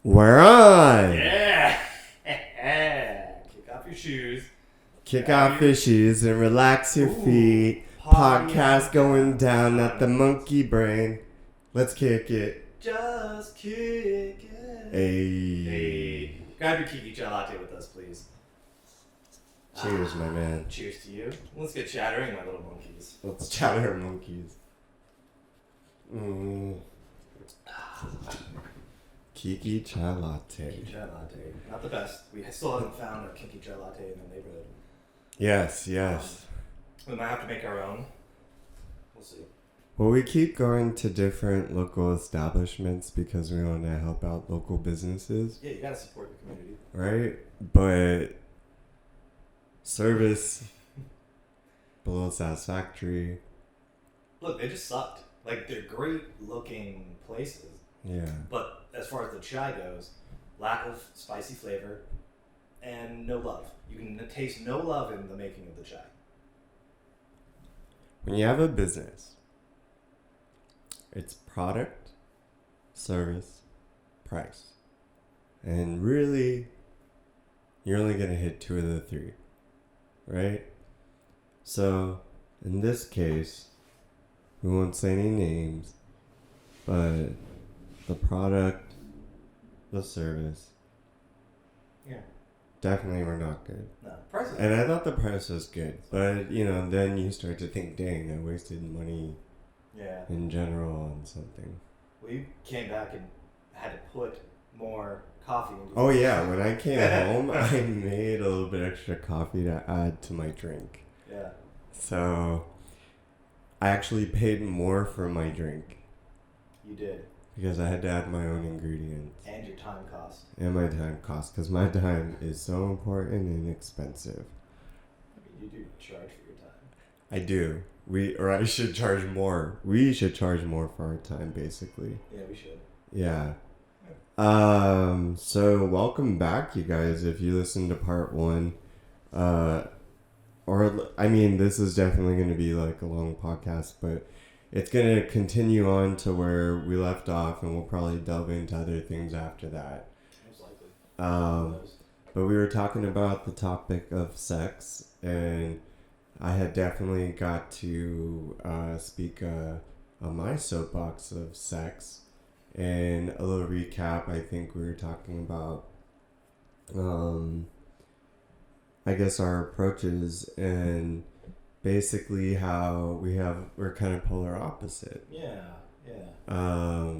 We're on! Yeah! Kick off your shoes. Kick off your shoes and relax your feet. Podcast going down at the monkey brain. Let's kick it. Just kick it. Hey. Grab your kiki chai latte with us, please. Cheers, my man. Cheers to you. Let's get chattering, my little monkeys. Let's chatter monkeys. Kiki chai latte. Kiki chai latte. Not the best. We still haven't found a kiki chai latte in the neighborhood. Yes. We might have to make our own. We'll see. Well, we keep going to different local establishments because we want to help out local businesses. Yeah, you gotta support your community. Right? But service below satisfactory. Look, they just sucked. Like, they're great looking places. Yeah. But as far as the chai goes, lack of spicy flavor and no love. You can taste no love in the making of the chai. When you have a business, it's product, service, price. And really, you're only going to hit 2 of the 3. Right? So, in this case, we won't say any names, but the product, the service, definitely were not good. No, prices. And I thought the price was good, but then you start to think, dang, I wasted money. Yeah. In general on something. We came back and had to put more coffee into Oh yeah, when I came home, I made a little bit extra coffee to add to my drink. Yeah. So, I actually paid more for my drink. You did. Because I had to add my own ingredients. And your time cost. And my time cost, because my time is so important and expensive. I mean, you do charge for your time. I do. I should charge more. We should charge more for our time, basically. Yeah, we should. Yeah. So welcome back, you guys. If you listened to part 1, this is definitely going to be like a long podcast, but it's going to continue on to where we left off, and we'll probably delve into other things after that. Most likely. But we were talking about the topic of sex, and I had definitely got to speak on my soapbox of sex. And a little recap, I think we were talking about, I guess, our approaches and basically how we're kind of polar opposite. Yeah. A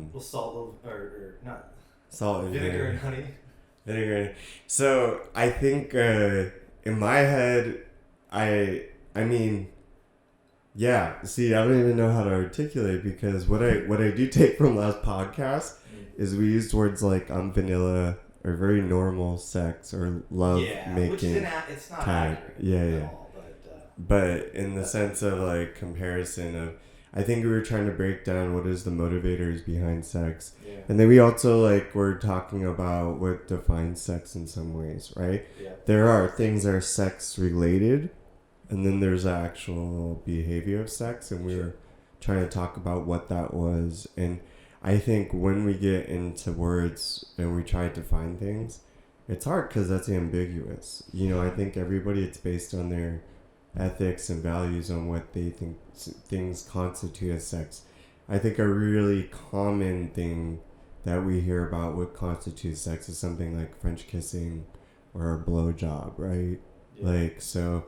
little salt, or not. Salt and vinegar and honey. Vinegar. So I think in my head, I mean, yeah. See, I don't even know how to articulate, because what I do take from last podcast is we used words like vanilla or very normal sex or love making. Which it's not type. accurate at all. But in the sense of like comparison of, I think we were trying to break down what is the motivators behind sex. Yeah. And then we also were talking about what defines sex in some ways, right? Yeah. There are things that are sex related, and then there's the actual behavior of sex, and we were trying to talk about what that was. And I think when we get into words and we try to define things, it's hard because that's ambiguous. I think everybody, it's based on their ethics and values on what they think things constitute as sex. I think a really common thing that we hear about what constitutes sex is something like French kissing or a blowjob, right? Yeah. So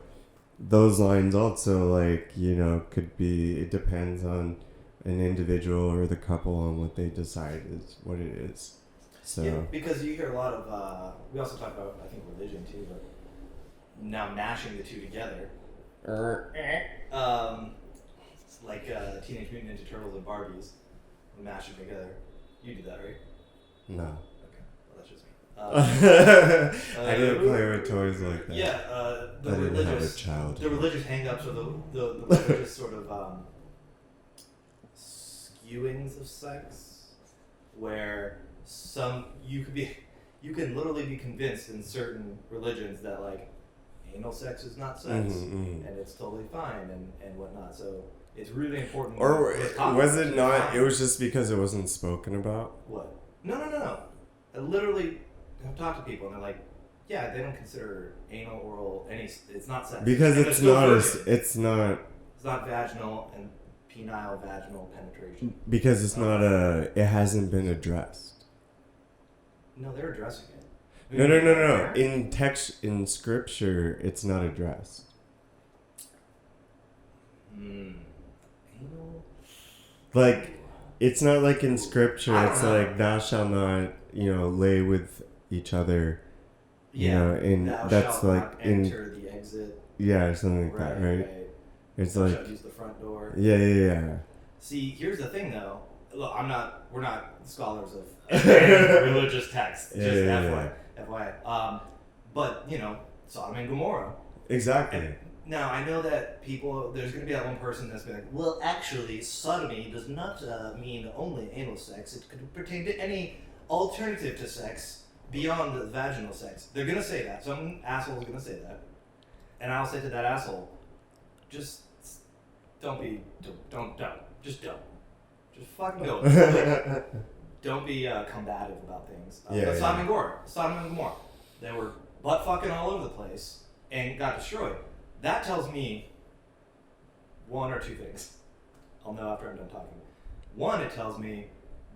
those lines also could be, it depends on an individual or the couple on what they decide is what it is. So yeah, because you hear a lot of we also talk about, I think, religion too, but now mashing the two together. Like Teenage Mutant Ninja Turtles and Barbies, we mash them together. You do that, right? No. Okay, well, that's just me. I didn't play with toys like that. Yeah, I didn't have a child. The religious hang-ups, or the religious sort of skewings of sex, where you can literally be convinced in certain religions that anal sex is not sex, and it's totally fine and whatnot. So it's really important. Or was it not? It was just because it wasn't spoken about. What? No. I literally have talked to people and they're like, yeah, they don't consider anal, oral, it's not sex. Because and it's it's not vaginal and penile vaginal penetration. because it's not it hasn't been addressed. No, they're addressing it. No. In scripture, it's not addressed. Anal? Like, it's not like in scripture, I don't it's know. like, thou shalt not, lay with each other, and thou that's shalt like not enter the exit. or something like that, right? It's Thou like, shalt use the front door. yeah. See, here's the thing though. Look, we're not scholars of religious texts. Just FYI. But, Sodom and Gomorrah. Exactly. Now, I know that there's going to be that one person that's been like, well, actually, sodomy does not mean only anal sex. It could pertain to any alternative to sex beyond the vaginal sex. They're going to say that. Some asshole is going to say that. And I'll say to that asshole, just don't. Just don't. Just fucking go. Don't be combative about things. But Sodom and Gomorrah, they were butt fucking all over the place and got destroyed. That tells me one or two things. I'll know after I'm done talking. One, it tells me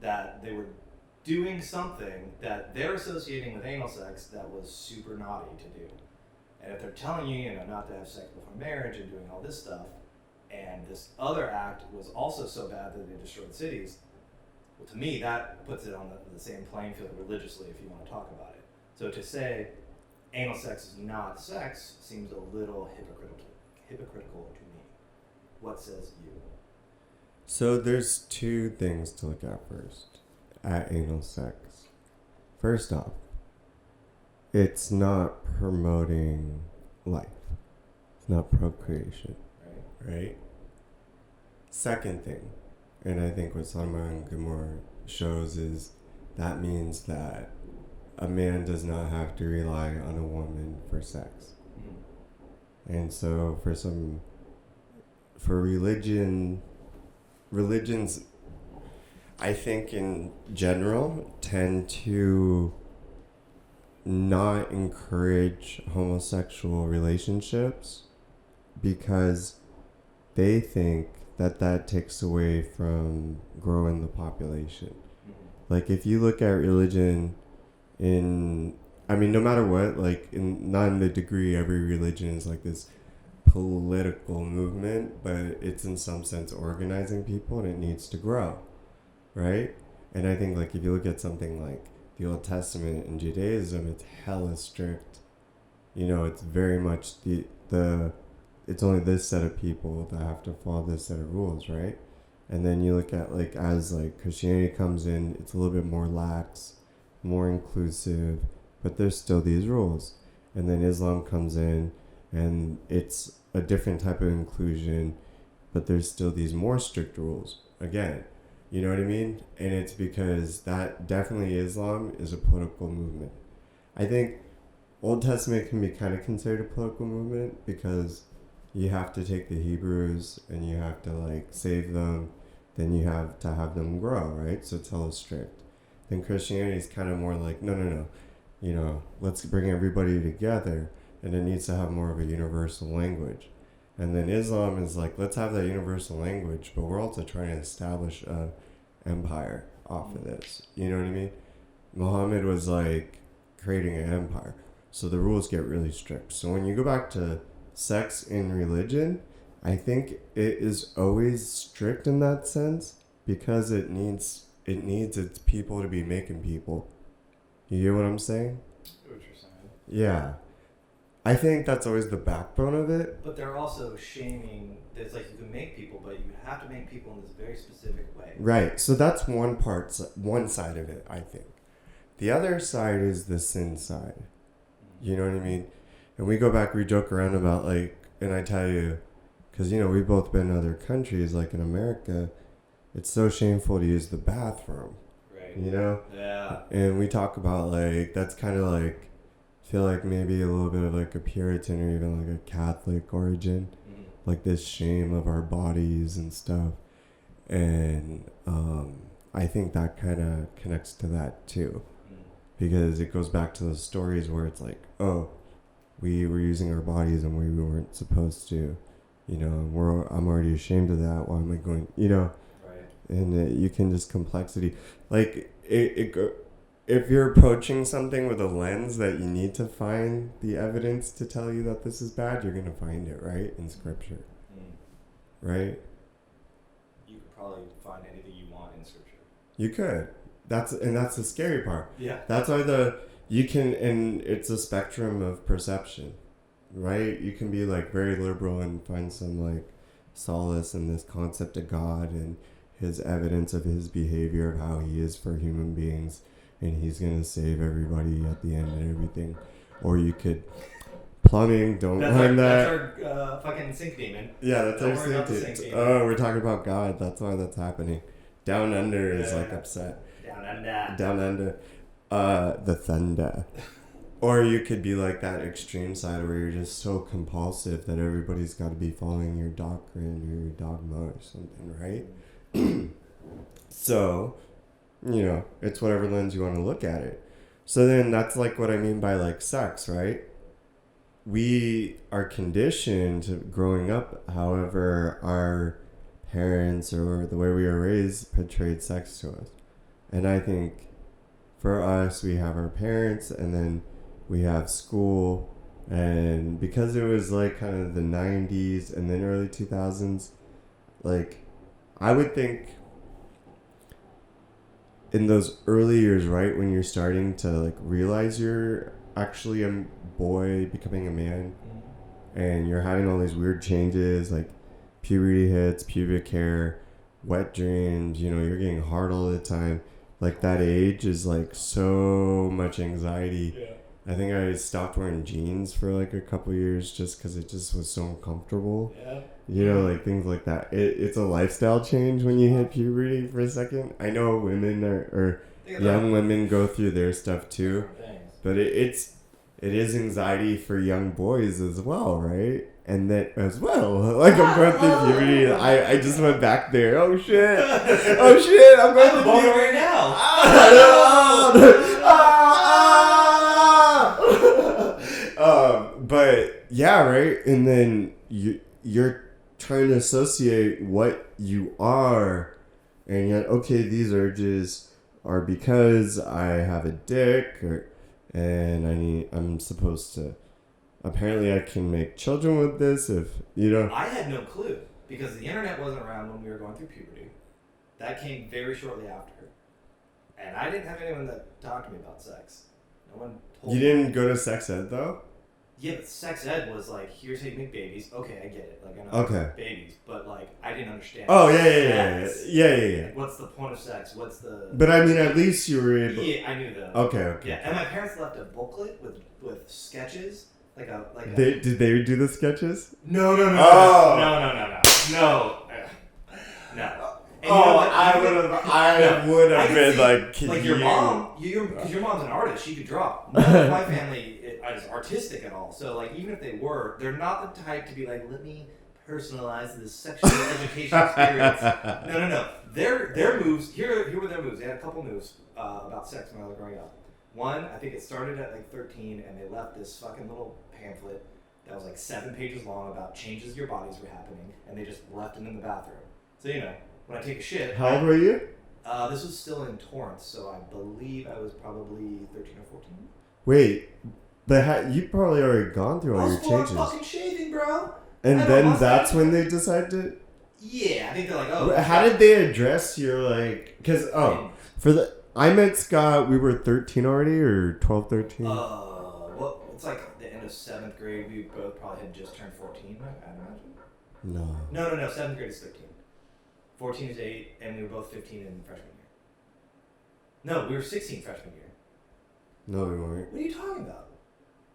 that they were doing something that they're associating with anal sex that was super naughty to do. And if they're telling you, not to have sex before marriage and doing all this stuff, and this other act was also so bad that they destroyed cities, well, to me, that puts it on the same playing field religiously if you want to talk about it. So to say anal sex is not sex seems a little hypocritical to me. What says you? So there's two things to look at first at anal sex. First off, it's not promoting life. It's not procreation. Right? Second thing, and I think what Sodom and Gomorrah shows is that means that a man does not have to rely on a woman for sex. Mm-hmm. And so for religions, I think in general, tend to not encourage homosexual relationships because they think that takes away from growing the population. Mm-hmm. Like, if you look at religion no matter what, not in the degree every religion is like this political movement, but it's in some sense organizing people and it needs to grow, right? And I think, if you look at something like the Old Testament in Judaism, it's hella strict. It's very much it's only this set of people that have to follow this set of rules, right? And then you look at as Christianity comes in, it's a little bit more lax, more inclusive, but there's still these rules. And then Islam comes in and it's a different type of inclusion, but there's still these more strict rules. Again, you know what I mean? And it's because that definitely Islam is a political movement. I think Old Testament can be kind of considered a political movement because you have to take the Hebrews and you have to save them, then you have to have them grow, right? So it's hella strict. Then Christianity is kind of more no, let's bring everybody together, and it needs to have more of a universal language. And then Islam is let's have that universal language, but we're also trying to establish a empire off of this. You know what I mean? Muhammad was creating an empire, so the rules get really strict. So when you go back to sex in religion, I think it is always strict in that sense because it needs its people to be making people. You hear what I'm saying? I what you're saying. Yeah. I think that's always the backbone of it. But they're also shaming. It's you can make people, but you have to make people in this very specific way. Right. So that's one side of it, I think. The other side is the sin side. Mm-hmm. You know what I mean? And we go back, we joke around about and I tell you, because we've both been in other countries, in America, it's so shameful to use the bathroom. Right. Yeah. And we talk about that's kind of feel maybe a little bit of a Puritan or even a Catholic origin, this shame of our bodies and stuff. And I think that kind of connects to that too. because it goes back to those stories where it's like, oh, we were using our bodies and we weren't supposed to, I'm already ashamed of that. Why am I going, Right. And you can just complexity, like if you're approaching something with a lens that you need to find the evidence to tell you that this is bad, you're gonna find it, right, in scripture, right? You could probably find anything you want in scripture. You could. That's the scary part. Yeah. That's why and it's a spectrum of perception, right? You can be like very liberal and find some like solace in this concept of God and his evidence of his behavior, of how he is for human beings, and he's gonna save everybody at the end and everything. Or you could plumbing. Don't mind that. That's our fucking sink demon. Yeah, that's Don't our worry about the sink sink demon. demon. Oh, we're talking about God. That's why that's happening. Down under is like upset. Down under. Down under. The thunder. Or you could be like that extreme side where you're just so compulsive that everybody's got to be following your doctrine or your dogma or something, right? So, it's whatever lens you want to look at it. So then that's like what I mean by like sex, right? We are conditioned growing up, however our parents or the way we were raised portrayed sex to us. And I think for us, we have our parents and then we have school. And because it was like kind of the 90s and then early 2000s, like I would think in those early years, right, when you're starting to like realize you're actually a boy becoming a man, and you're having all these weird changes like puberty hits, pubic hair, wet dreams, you're getting hard all the time. Like that age is like so much anxiety. Yeah. I think I stopped wearing jeans for like a couple years just because it just was so uncomfortable. Yeah. Like things like that. It's a lifestyle change when you hit puberty for a second. I know women or young women go through their stuff too, but it is anxiety for young boys as well, right? And that as well, like I'm going through puberty. I just went back there. Oh shit! I'm going through puberty right now. But yeah, right. And then you're trying to associate what you are, and yet okay, these urges are because I have a dick, and I'm supposed to. Apparently, I can make children with this if I had no clue because the internet wasn't around when we were going through puberty. That came very shortly after, and I didn't have anyone that talked to me about sex. No one told me. You didn't go to sex ed though? Yeah, but sex ed was like, here's how you make babies. Okay, I get it. Like, I know babies, but like, I didn't understand. Oh yeah. Like, what's the point of sex? What's the? But I mean, at least you were able. Yeah, I knew that. Okay. Yeah, and my parents left a booklet with sketches, Did they do the sketches? No. Oh. No. And you know what? I would have been like your mom, because your mom's an artist, she could draw. None of my family is artistic at all. So like, even if they were, they're not the type to be like, let me personalize this sexual education experience. No. Their moves here were their moves. They had a couple moves about sex when I was growing up. One, I think it started at like 13, and they left this fucking little pamphlet that was like 7 pages long about changes your bodies were happening, and they just left it in the bathroom. So when I take a shit. How old were you? This was still in Torrance, so I believe I was probably 13 or 14. Wait, but you probably already gone through all your changes. I was fucking shaving, bro. And then that's when they decided to. Yeah, I think they're like, oh. How did they address your because I met Scott. We were 13 already, or 12, 13. Well, it's like the end of 7th grade. We both probably had just turned 14. I imagine. No. 7th grade is 13. 14 is 8, and we were both 15 in freshman year. No, we were 16 freshman year. No, we weren't. What are you talking about?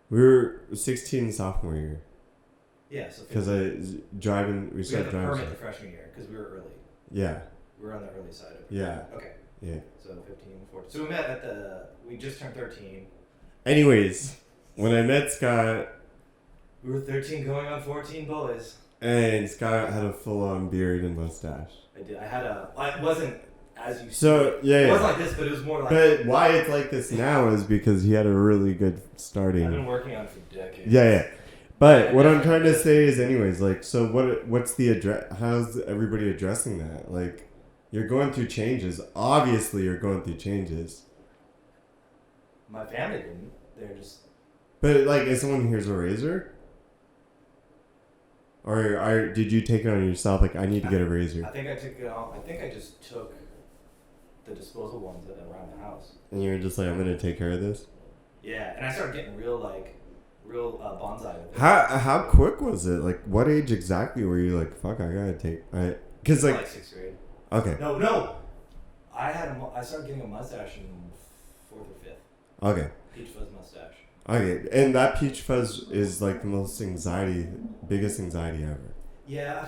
We were 16 sophomore year. Yeah, so because we started we had the driving. permit the freshman year because we were early. Yeah. We were on the early side of it. Yeah. Okay. Yeah. So 15, 14. So we met we just turned 13. Anyways, when I met Scott, we were 13 going on 14 boys. And Scott had a full-on beard and mustache. I did. I wasn't as you. So yeah, it wasn't like this, but it was more like. But why it's like this now is because he had a really good starting. I've been working on it for decades. Yeah. But what I'm trying to say is, anyways, like, so what's the address? How's everybody addressing that? Like, you're going through changes. Obviously, you're going through changes. My family didn't. They're just. But like, is someone here's a razor? Or did you take it on yourself? Like, I need to get a razor. I think I took it off. I think I just took the disposal ones that are around the house. And you were just like, I'm gonna take care of this. Yeah, and I started getting real bonsai with it. How quick was it? Like, what age exactly were you like? Fuck, I gotta take. Because like 6th grade. Okay. No. I started getting a mustache in 4th or 5th. Okay. Peach fuzz mustache. Okay, and that peach fuzz is like the biggest anxiety ever. Yeah, I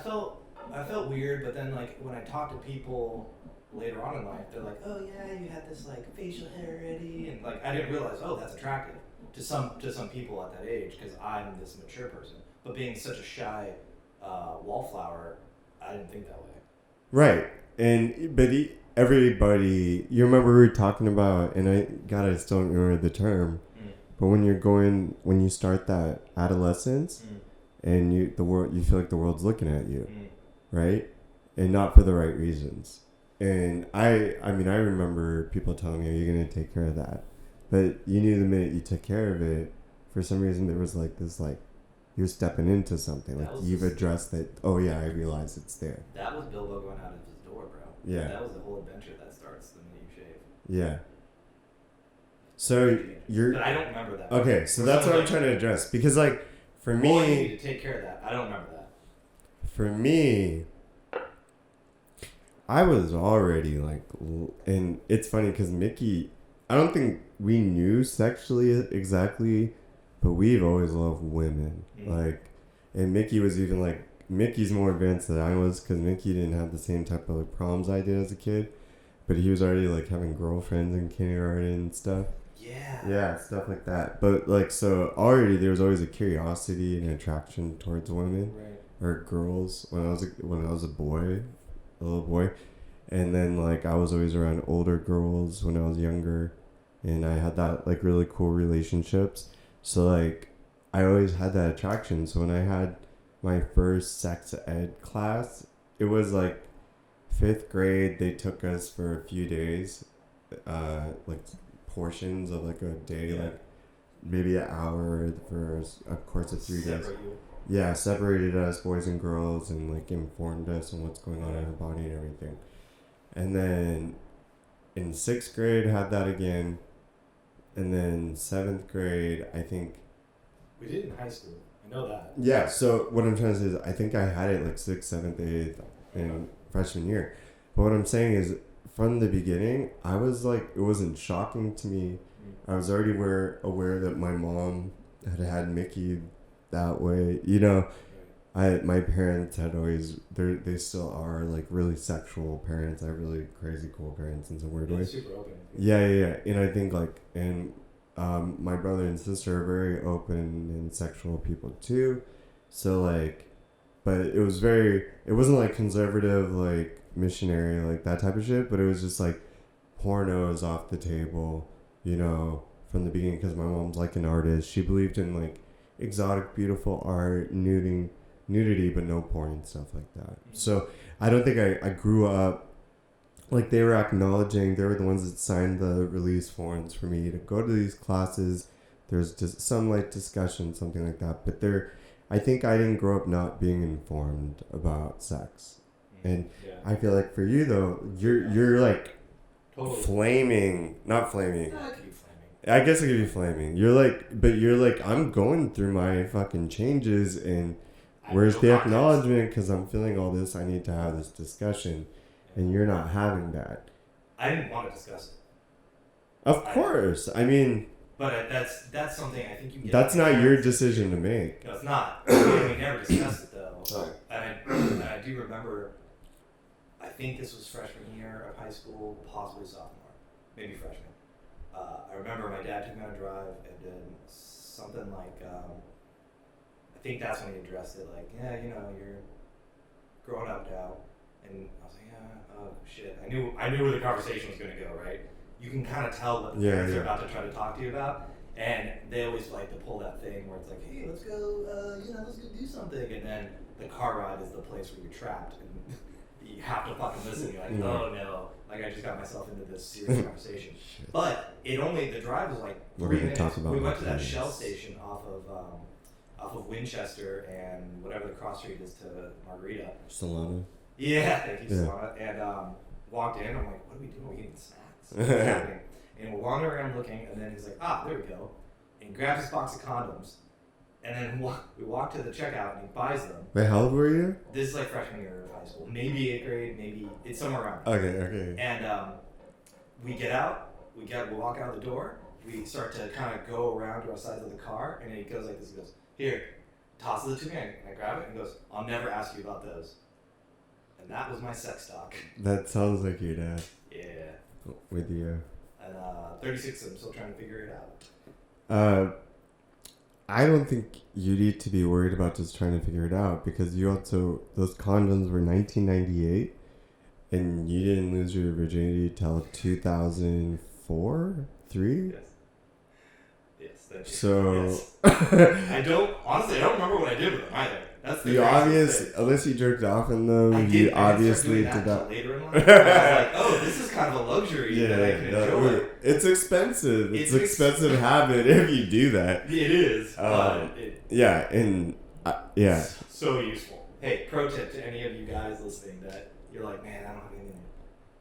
felt weird, but then like when I talk to people later on in life, they're like, "Oh yeah, you had this like facial hair already," and like I didn't realize, oh, that's attractive to some people at that age because I'm this mature person. But being such a shy wallflower, I didn't think that way. Right, everybody, you remember we were talking about, and I still don't remember the term, but when you start that adolescence, and you feel like the world's looking at you, right, and not for the right reasons. And I remember people telling me, you're going to take care of that. But you knew the minute you took care of it, for some reason there was like this, like, you're stepping into something. Like, you've addressed that, oh yeah, I realize it's there. That was Bilbo going out of his door, bro. Yeah. That was the whole adventure that starts the minute you shave. Yeah. So But I don't remember that. Okay, so that's what I'm trying to address. Because, like, for me... Well, you need to take care of that. I don't remember that. For me... I was already like, and it's funny because Mickey, I don't think we knew sexually exactly, but we've always loved women. Like, and Mickey was even like, Mickey's more advanced than I was because Mickey didn't have the same type of like problems I did as a kid, but he was already like having girlfriends in kindergarten and stuff. Yeah, stuff like that. But like, so already there was always a curiosity and attraction towards women or girls when I was a little boy. And then like I was always around older girls when I was younger, and I had that like really cool relationships. So like I always had that attraction. So when I had my first sex ed class, it was like 5th grade. They took us for a few days, like portions of like a day, like maybe an hour for a course of 3 days. Yeah, separated us, boys and girls, and like informed us on what's going on in our body and everything. And then in 6th grade, had that again. And then 7th grade, I think. We did in high school. I know that. Yeah, so what I'm trying to say is I think I had it like 6th, 7th, 8th in freshman year. But what I'm saying is from the beginning, I was like, it wasn't shocking to me. I was already aware that my mom had Mickey that way, you know. My parents had always, they still are like really sexual parents. I have really crazy cool parents in some weird way. Super open. Yeah. And I think like, and my brother and sister are very open and sexual people too. So like, but it wasn't like conservative, like missionary, like that type of shit, but it was just like pornos off the table, you know, from the beginning, because my mom's like an artist. She believed in like exotic, beautiful art, nudity, but no porn and stuff like that. So I don't think I grew up like they were acknowledging. They were the ones that signed the release forms for me to go to these classes. There's just some like discussion, something like that. But I think I didn't grow up not being informed about sex. And I feel like for you though, you're like flaming, not flaming. No, I could be flaming. I guess it could be flaming. You're like, I'm going through my fucking changes, and where's the acknowledgement? Because I'm feeling all this. I need to have this discussion, and you're not having that. I didn't want to discuss it. Of course. I mean... But that's something I think you get... That's not your decision to make. No, it's not. We never discussed it, though. Oh. And I do remember, I think this was freshman year of high school, possibly sophomore. Maybe freshman. I remember my dad took me on a drive and did something like... I think that's when he addressed it, like, yeah, you know, you're growing up now, And I was like, yeah, oh shit. I knew where the conversation was gonna go, right? You can kind of tell what the parents are about to try to talk to you about. And they always like to pull that thing where it's like, hey, let's go, let's go do something. And then the car ride is the place where you're trapped. And you have to fucking listen. You're like, oh no. Like, I just got myself into this serious conversation. But the drive was like 3 minutes. Talk about we went to that Shell station off of Winchester and whatever the cross street is to Margarita. Solana. Yeah, thank you, Solana. And walked in. I'm like, what are we doing? Are we getting snacks? What's happening? And we're wandering around looking, and then he's like, there we go. And he grabs his box of condoms. And then we walk to the checkout, and he buys them. Wait, how old were you? This is like freshman year of high school. Maybe 8th grade, maybe it's somewhere around. Okay. And we get out, we walk out the door, we start to kind of go around to our sides of the car, and he goes like this, he goes, here, tosses it to me, and I grab it, and goes, I'll never ask you about those. And that was my sex talk. That sounds like your dad. Yeah. With you. And 36, I'm still trying to figure it out. I don't think you need to be worried about just trying to figure it out, because those condoms were 1998 and you didn't lose your virginity till 2004, 3? Yes, that's so yes. I don't remember what I did with them either. That's the unless you jerked off in them, you obviously did that. Later in life, I was like, oh, this is kind of a luxury that I can enjoy. It's expensive. It's an expensive habit if you do that. It is. So useful. Hey, pro tip to any of you guys listening that you're like, man, I don't have anything.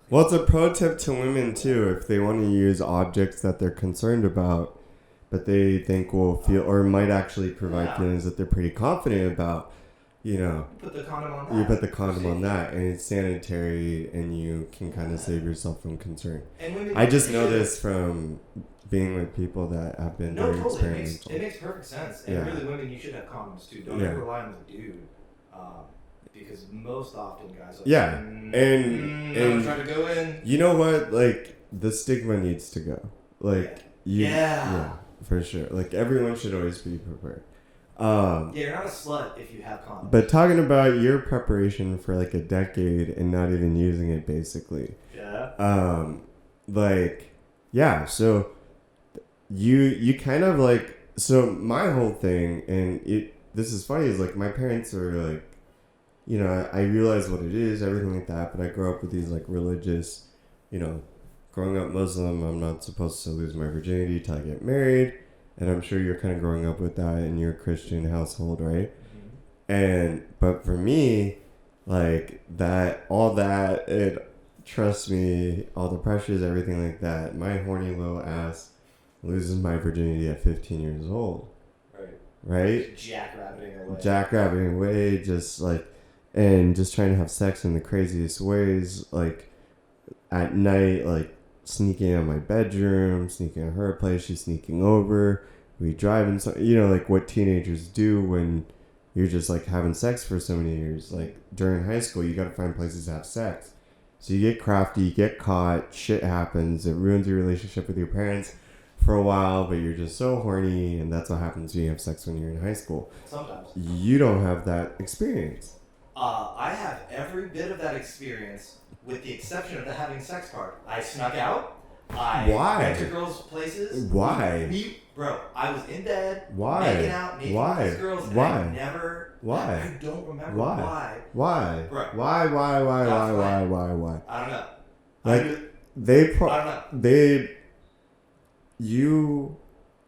Well, it's a pro tip to women too if they want to use objects that they're concerned about, but they think will feel or might actually provide feelings that they're pretty confident about. You put the condom on that. You put the condom on that, and it's sanitary, and you can kind of save yourself from concern. I just know this from being with people that have been very experimental. It makes perfect sense. And really, women, you should have condoms too. Don't ever rely on the dude. Because most often guys are I'm trying to go in. You know what? Like, the stigma needs to go. Like, for sure. Like, everyone should always be prepared. You're not a slut if you have condoms. But talking about your preparation for like a decade and not even using it, basically. Yeah. So you kind of like, so my whole thing, and this is funny, is like my parents are like, I realize what it is, everything like that, but I grew up with these like religious, growing up Muslim, I'm not supposed to lose my virginity till I get married. And I'm sure you're kind of growing up with that in your Christian household, right? Mm-hmm. But for me, like trust me, all the pressures, everything like that, my horny little ass loses my virginity at 15 years old. Right? Jackrabbiting away, just like, and just trying to have sex in the craziest ways, like at night, like, sneaking out of my bedroom, sneaking out of her place, she's sneaking over, we driving, so like what teenagers do when you're just like having sex for so many years. Like during high school, you gotta find places to have sex, so you get crafty, you get caught, shit happens, it ruins your relationship with your parents for a while, but you're just so horny, and that's what happens when you have sex when you're in high school. Sometimes you don't have that experience. I have every bit of that experience, with the exception of the having sex part. I snuck out. I went to girls' places. Why? Bro, I was in bed. Why? Making out, naked with these girls. Why? And I never. Why? I don't remember why. Why? Bro. Why? I don't know. Like you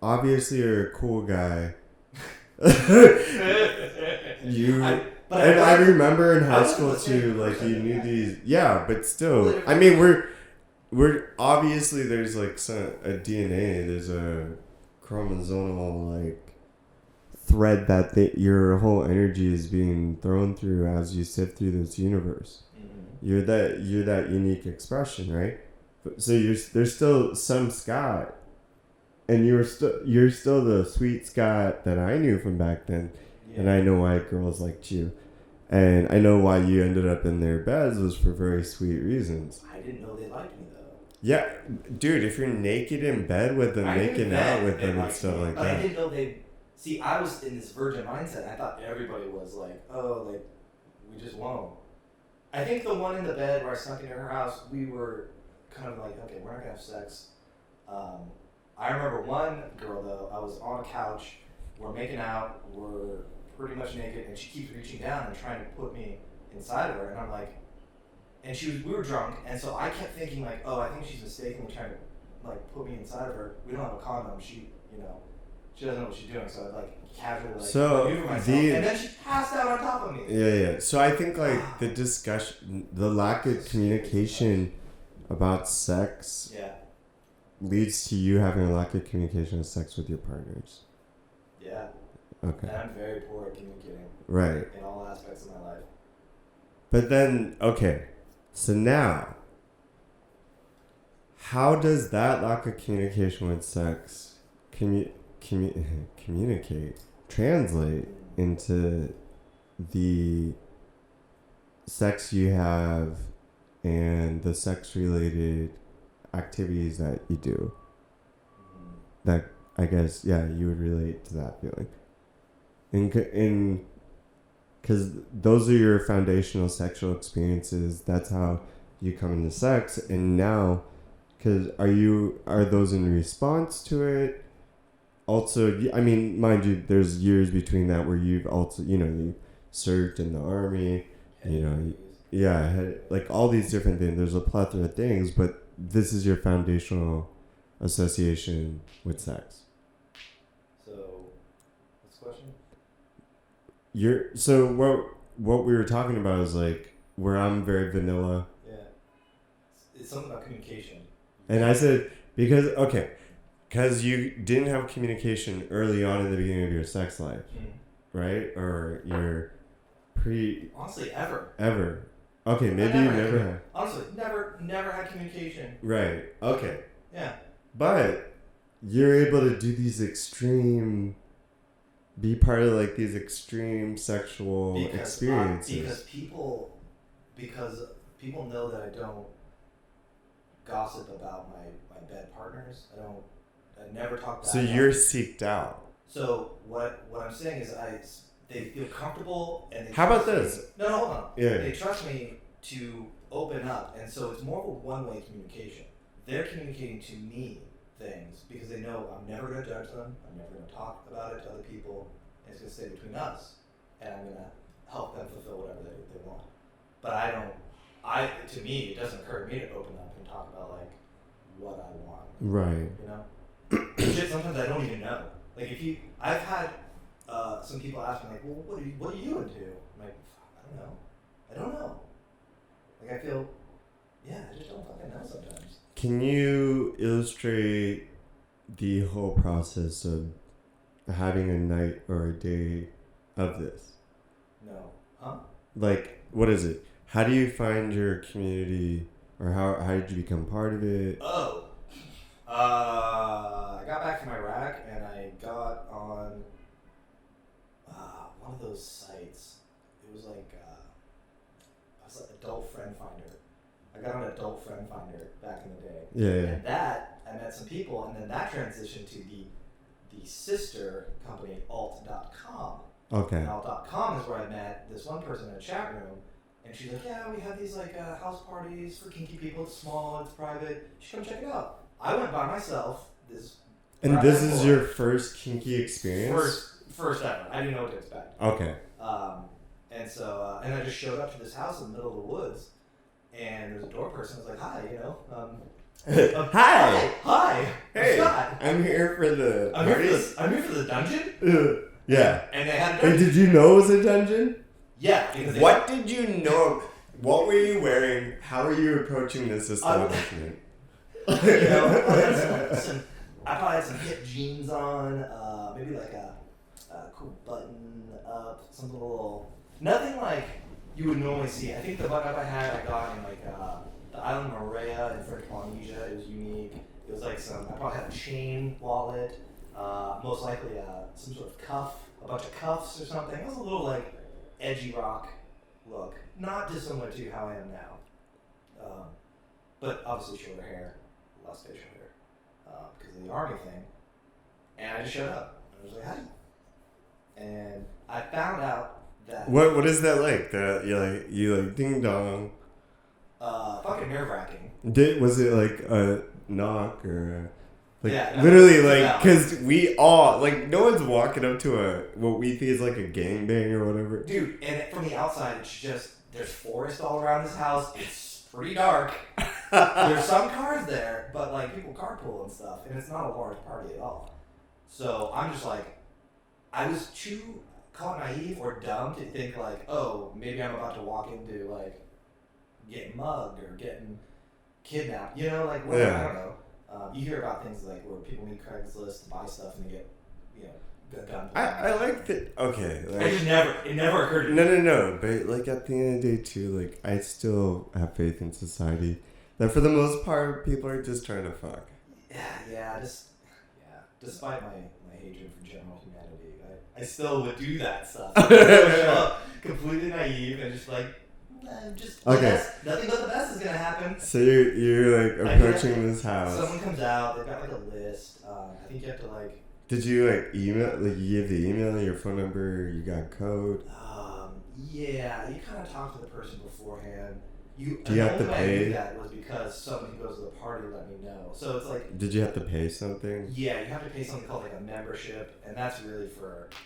obviously are a cool guy. I remember in high school too, like you knew these, but still, I mean, we're obviously there's like a DNA, there's a chromosomal like thread that your whole energy is being thrown through as you sift through this universe. Mm-hmm. You're that unique expression, right? So there's still some Scott, and you're still the sweet Scott that I knew from back then. And I know why girls liked you. And I know why you ended up in their beds was for very sweet reasons. I didn't know they liked me, though. Yeah. Dude, if you're naked in bed with them, making out with them and stuff like that. I didn't know they... See, I was in this virgin mindset. I thought everybody was like, oh, like, we just won't. I think the one in the bed where I snuck into her house, we were kind of like, okay, we're not gonna have sex. I remember one girl though. I was on a couch, we're making out, we're pretty much naked, and she keeps reaching down and trying to put me inside of her, and I'm like, and we were drunk, and so I kept thinking like, oh, I think she's mistakenly trying to like put me inside of her. We don't have a condom. She doesn't know what she's doing, so I like casually like maneuver myself, and then she passed out on top of me. Yeah. So I think like the discussion, the lack of communication about sex, leads to you having a lack of communication of sex with your partners. Yeah. Okay. And I'm very poor at communicating. Right. In all aspects of my life. But then, okay, so now, how does that lack of communication with sex translate into the sex you have and the sex-related activities that you do? That, I guess, you would relate to that feeling. Because those are your foundational sexual experiences. That's how you come into sex. And now, are those in response to it? Also, I mean, mind you, there's years between that where you've also, you served in the army, like all these different things. There's a plethora of things, but this is your foundational association with sex. So, what's the question? So what we were talking about is like where I'm very vanilla. Yeah. It's something about communication. And I said because you didn't have communication early on in the beginning of your sex life, right? Or your honestly ever. Okay, maybe you never had. Honestly, never had communication. Right. Okay. Yeah. But you're able to do these be part of like these extreme sexual experiences. Because people know that I don't gossip about my bed partners. I never talk bad. So you're seeked out. So what I'm saying is they feel comfortable and they How about this? No, hold on. Yeah. They trust me to open up, and so it's more of a one-way communication. They're communicating to me things because they know I'm never going to judge them. I'm never going to talk about it to other people. And it's going to stay between us, and I'm going to help them fulfill whatever they want. But to me, it doesn't occur to me to open up and talk about like what I want. Right. Shit, sometimes I don't even know. Like I've had some people ask me like, well, what are you into? I'm like, I don't know. Like I feel, I just don't fucking know sometimes. Can you illustrate the whole process of having a night or a day of this? No. Huh? Like, what is it? How do you find your community, or how did you become part of it? Oh. I got back from Iraq and I got on one of those sites. It was like Adult Friend Finder. I got on Adult Friend Finder back in the day. Yeah. And that, I met some people, and then that transitioned to the sister company, alt.com. Okay. And alt.com is where I met this one person in a chat room, and she's like, yeah, we have these like house parties for kinky people. It's small, it's private. You should come check it out. I went by myself. This is your first kinky experience? First ever. I didn't know what to expect. Okay. And so, and I just showed up to this house in the middle of the woods, and there's a door person. I was like, hi, hi. Hi. Hey, Scott. I'm here for the I'm here for the dungeon? Yeah. And they had a dungeon. Hey, did you know it was a dungeon? Yeah. What did you know? What were you wearing? How were you approaching this establishment? I probably had some hip jeans on, maybe like a cool button up, something a little, nothing like you would normally see. I think the button up I got in like the island of Moorea in French Polynesia. It was unique. It was like I probably had a chain wallet, most likely some sort of cuff, a bunch of cuffs or something. It was a little like edgy rock look, not dissimilar to how I am now, but obviously shorter hair. Less facial hair because of the army thing, and I just showed up. I was like, hi. And I found out that. What is that like? That you like ding dong. Fucking nerve wracking. Was it like a knock or like Yeah, literally like because we all like no one's walking up to a what we think is like a gangbang or whatever. Dude, and from the outside, it's just there's forest all around this house. It's pretty dark. There's some cars there, but like people carpool and stuff, and it's not a large party at all. So I'm just like, I was too caught naive or dumb to think like, oh, maybe I'm about to walk into like getting mugged or getting kidnapped. You know, like whatever. I don't know. You hear about things like where people need Craigslist to buy stuff and they get, gun. I like that. Okay, like, it never occurred to me. No. But like at the end of the day, too, like I still have faith in society. That for the most part, people are just trying to fuck. Despite my hatred for general humanity, I still would do that stuff. Completely naive and just like, okay. Nothing but the best is gonna happen. So you're like approaching this house. Someone comes out. They've got like a list. I think you have to like. Did you like email? Like you gave the email, your phone number, you got code. Yeah, you kind of talk to the person beforehand. Do you have to pay? I knew that was because someone who goes to the party let me know. So it's like. Did you have to pay something? Yeah, you have to pay something called like a membership, and that's really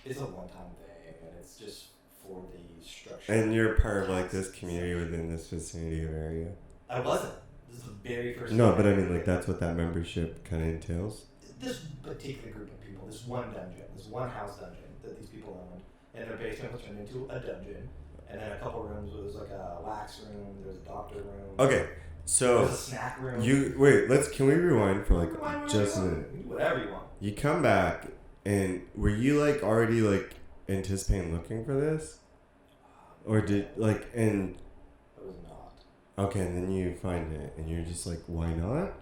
it's a one-time thing, and it's just for the structure. And you're part of like this community within this vicinity of area. I wasn't. This is the very first. No, but I mean like that's what that membership kind of entails. This particular group of people, this one dungeon, this one house dungeon that these people owned, and their basement was turned into a dungeon. And then a couple rooms. There was like a wax room. There was a doctor room. Okay, so there was a snack room. Can we rewind for like just a minute? Whatever you want. You come back, and were you like already like anticipating looking for this, or did like and? I was not. Okay, and then you find it, and you're just like, why not?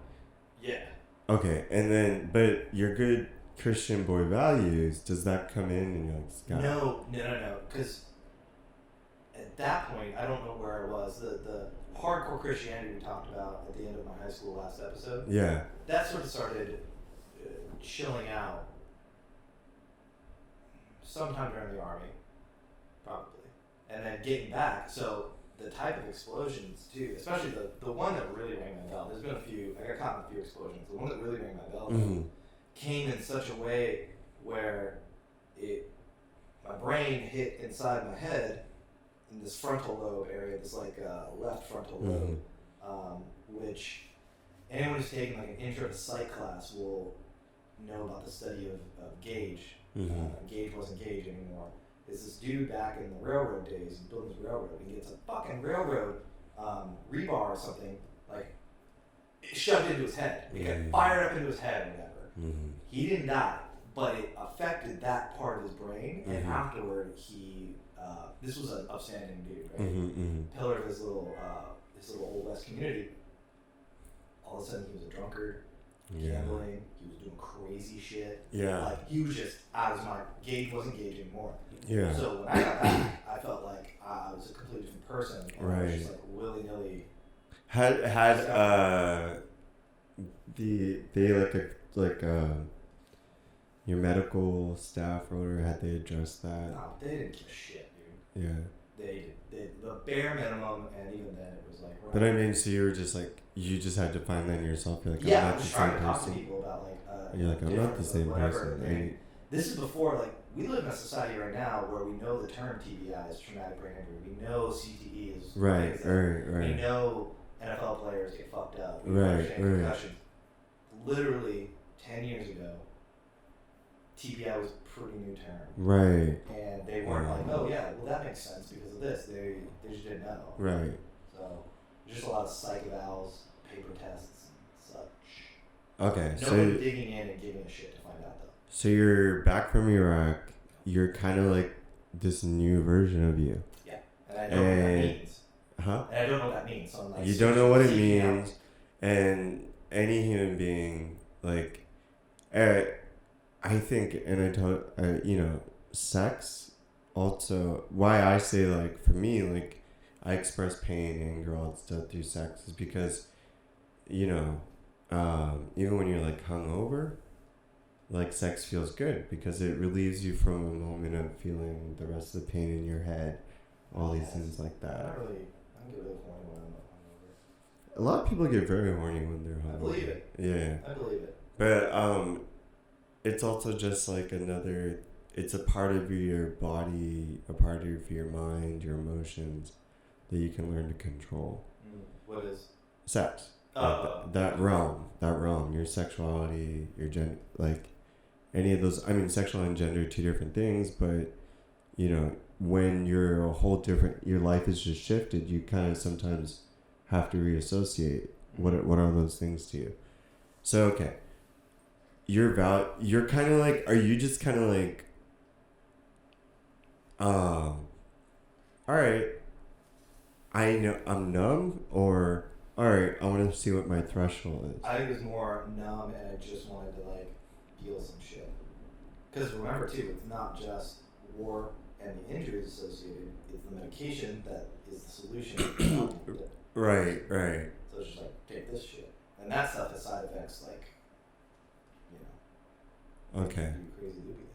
Yeah. Okay, and then but your good Christian boy values, does that come in and you're like, Scott? No, because. At that point, I don't know where I was. The hardcore Christianity we talked about at the end of my high school last episode. Yeah. That sort of started chilling out sometime during the army, probably. And then getting back, so the type of explosions too, especially the one that really rang my bell. There's been a few, I got caught in a few explosions. The one that really rang my bell came in such a way where my brain hit inside my head in this frontal lobe area, this like left frontal lobe, which anyone who's taken like an intro to psych class will know about the study of Gage. Gage wasn't Gage anymore. There's this dude back in the railroad days, he's building his railroad, and he gets a fucking railroad rebar or something, like, shoved into his head. It got fired up into his head or whatever. He didn't die, but it affected that part of his brain, and afterward he this was an upstanding dude, right? Pillar of his little old west community. All of a sudden, he was a drunkard, gambling. He was doing crazy shit. Yeah, like he was just out of his mind. Gage wasn't Gage anymore. Yeah. So when I got back, I felt like I was a completely different person. And I was just like willy nilly. Had your medical staff or whatever, had they addressed that? No, they didn't give a shit, dude. Yeah. They the bare minimum, and even then it was like. Right. But I mean, so you were just like, you just had to find that in yourself. You're like, yeah, I'm not the same person. Talk to people about like. You're like, I'm not the same person. This is before, like, we live in a society right now where we know the term TBI is traumatic brain injury. We know CTE is. Right. We know NFL players get fucked up. Right. Concussions. Literally 10 years ago, TBI was a pretty new term. Right. And they weren't like, oh yeah, well that makes sense because of this. They just didn't know. Right. So there's just a lot of psych evals, paper tests, and such. Okay. Nobody digging in and giving a shit to find out though. So you're back from Iraq. You're kind of like this new version of you. Yeah, and I don't know what that means. Huh? And I don't know what that means. So I'm like, you don't know what it means, and any human being, like, I think, and I told, sex. Also, why I say like for me, like, I express pain, anger, all that stuff through sex is because, even when you're like hungover, like sex feels good because it relieves you from a moment of feeling the rest of the pain in your head, all these things like I that. don't get really horny when I'm hungover. A lot of people get very horny when they're hungover. I believe it. Yeah. I believe it. But it's also just like another. It's a part of your body, a part of your mind, your emotions that you can learn to control. What is? Sex. That realm, your sexuality, your gender, like any of those. I mean, sexual and gender are two different things, but you know, when you're a whole different, your life is just shifted. You kind of sometimes have to reassociate. What are those things to you? So okay, you're kind of like. Are you just kind of like? All right. I know I'm numb, or all right. I want to see what my threshold is. I think it's more numb, and I just wanted to like feel some shit. Because remember too, it's not just war and the injuries associated; it's the medication that is the solution. Right. So it's just like take this shit, and that stuff has side effects like, Okay. do crazy loopy things.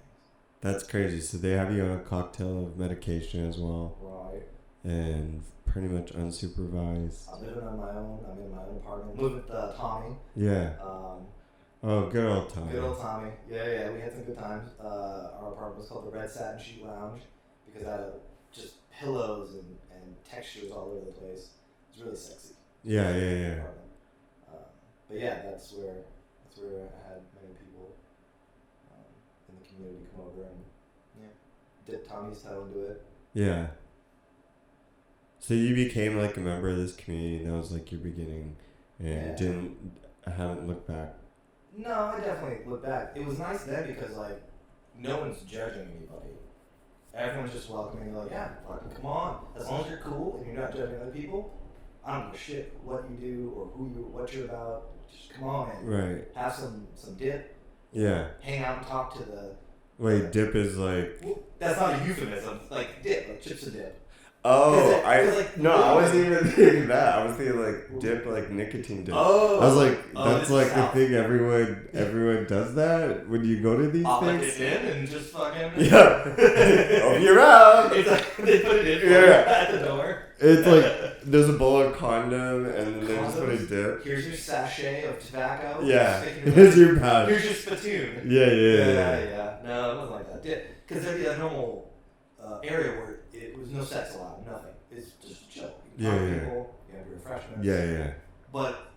That's crazy. So they have you on a cocktail of medication as well. Right. And pretty much unsupervised. I'm living on my own. I'm in my own apartment. Living with Tommy. Yeah. Oh, good old Tommy. Good old Tommy. Yeah. We had some good times. Our apartment was called the Red Satin Sheet Lounge because it had just pillows and textures all over the place. It was really sexy. Yeah. But yeah, that's where I had many people in the community come over and dip Tommy's toe into it. Yeah. So you became like a member of this community, and that was like your beginning, and haven't looked back. No, I definitely look back. It was nice then because like no one's judging anybody. Everyone's just welcoming. Like, yeah, fucking come on. As long as you're cool and you're not judging other people, I don't give a shit what you do or what you're about. Just come on and have some dip. Yeah. Hang out and talk to the. Wait, dip is like. Well, that's not a euphemism. Like dip, like chips and dip. Oh, I wasn't even thinking that. I was thinking like dip, like nicotine dip. Oh, I was like, that's like the thing. Everyone does that when you go to these things. It in and just fucking. Yeah. Oh, you're out. It's like they put it in at the door. It's like there's a bowl of condom and then they just put a dip. Here's your sachet of tobacco. Yeah. Here's your pouch. Here's your spittoon. Yeah. No, it wasn't like that. Dip, because there'd be a normal area where it was no sex allowed, nothing. It's just chill. You talk to people, you have your refreshments. Yeah. But,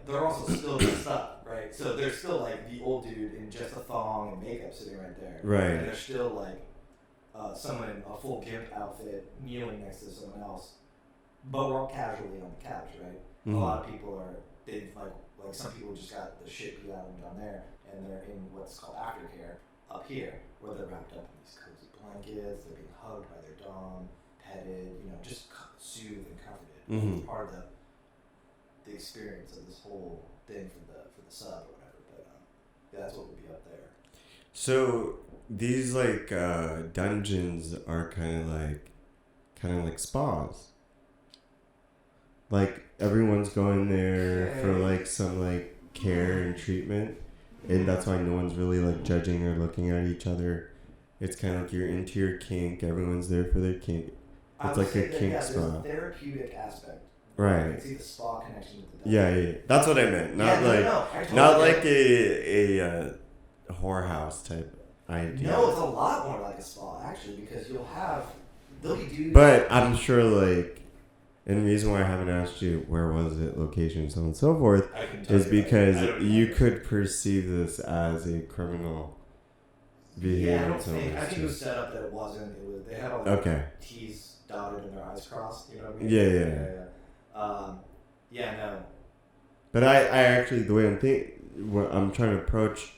they're also still messed up, right? So there's still like the old dude in just a thong and makeup sitting right there. Right. And there's still like someone in a full gimp outfit kneeling next to someone else. But we're all casually on the couch, right? Mm-hmm. A lot of people they've like some people just got the shit beat out of them down there, and they're in what's called aftercare up here, where they're wrapped up in these cozy blankets, they're being hugged by their dom, petted, just soothed and comforted. Mm-hmm. It's part of the experience of this whole thing for the sub or whatever. But that's what would be up there. So these like dungeons are kind of like spas. Like everyone's going there for like some like care and treatment, and that's why no one's really like judging or looking at each other. It's kind of like you're into your kink. Everyone's there for their kink. It's like a kink spa. There's a therapeutic aspect. Right. You can see the spa connection with the dungeon. Yeah. That's what I meant. Not not like a whorehouse type idea. No, it's a lot more like a spa actually, because there'll be dudes. But I'm sure like. And the reason why I haven't asked you where was it, location, so on and so forth, is because you could perceive this as a criminal behavior. Yeah, I think it was set up that it wasn't. They had all the T's dotted and their I's crossed. You know what I mean? Yeah. No. But I actually, the way I'm trying to approach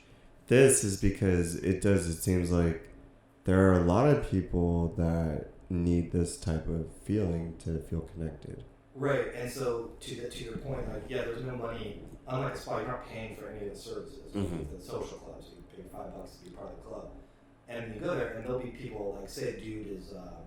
this is because it seems like there are a lot of people that need this type of feeling to feel connected. Right, and so to your point, like there's no money. Unlike a spa, you're not paying for any of the services. Mm-hmm. The social clubs, you pay $5 to be part of the club, and you go there, and there'll be people like, say, a dude is a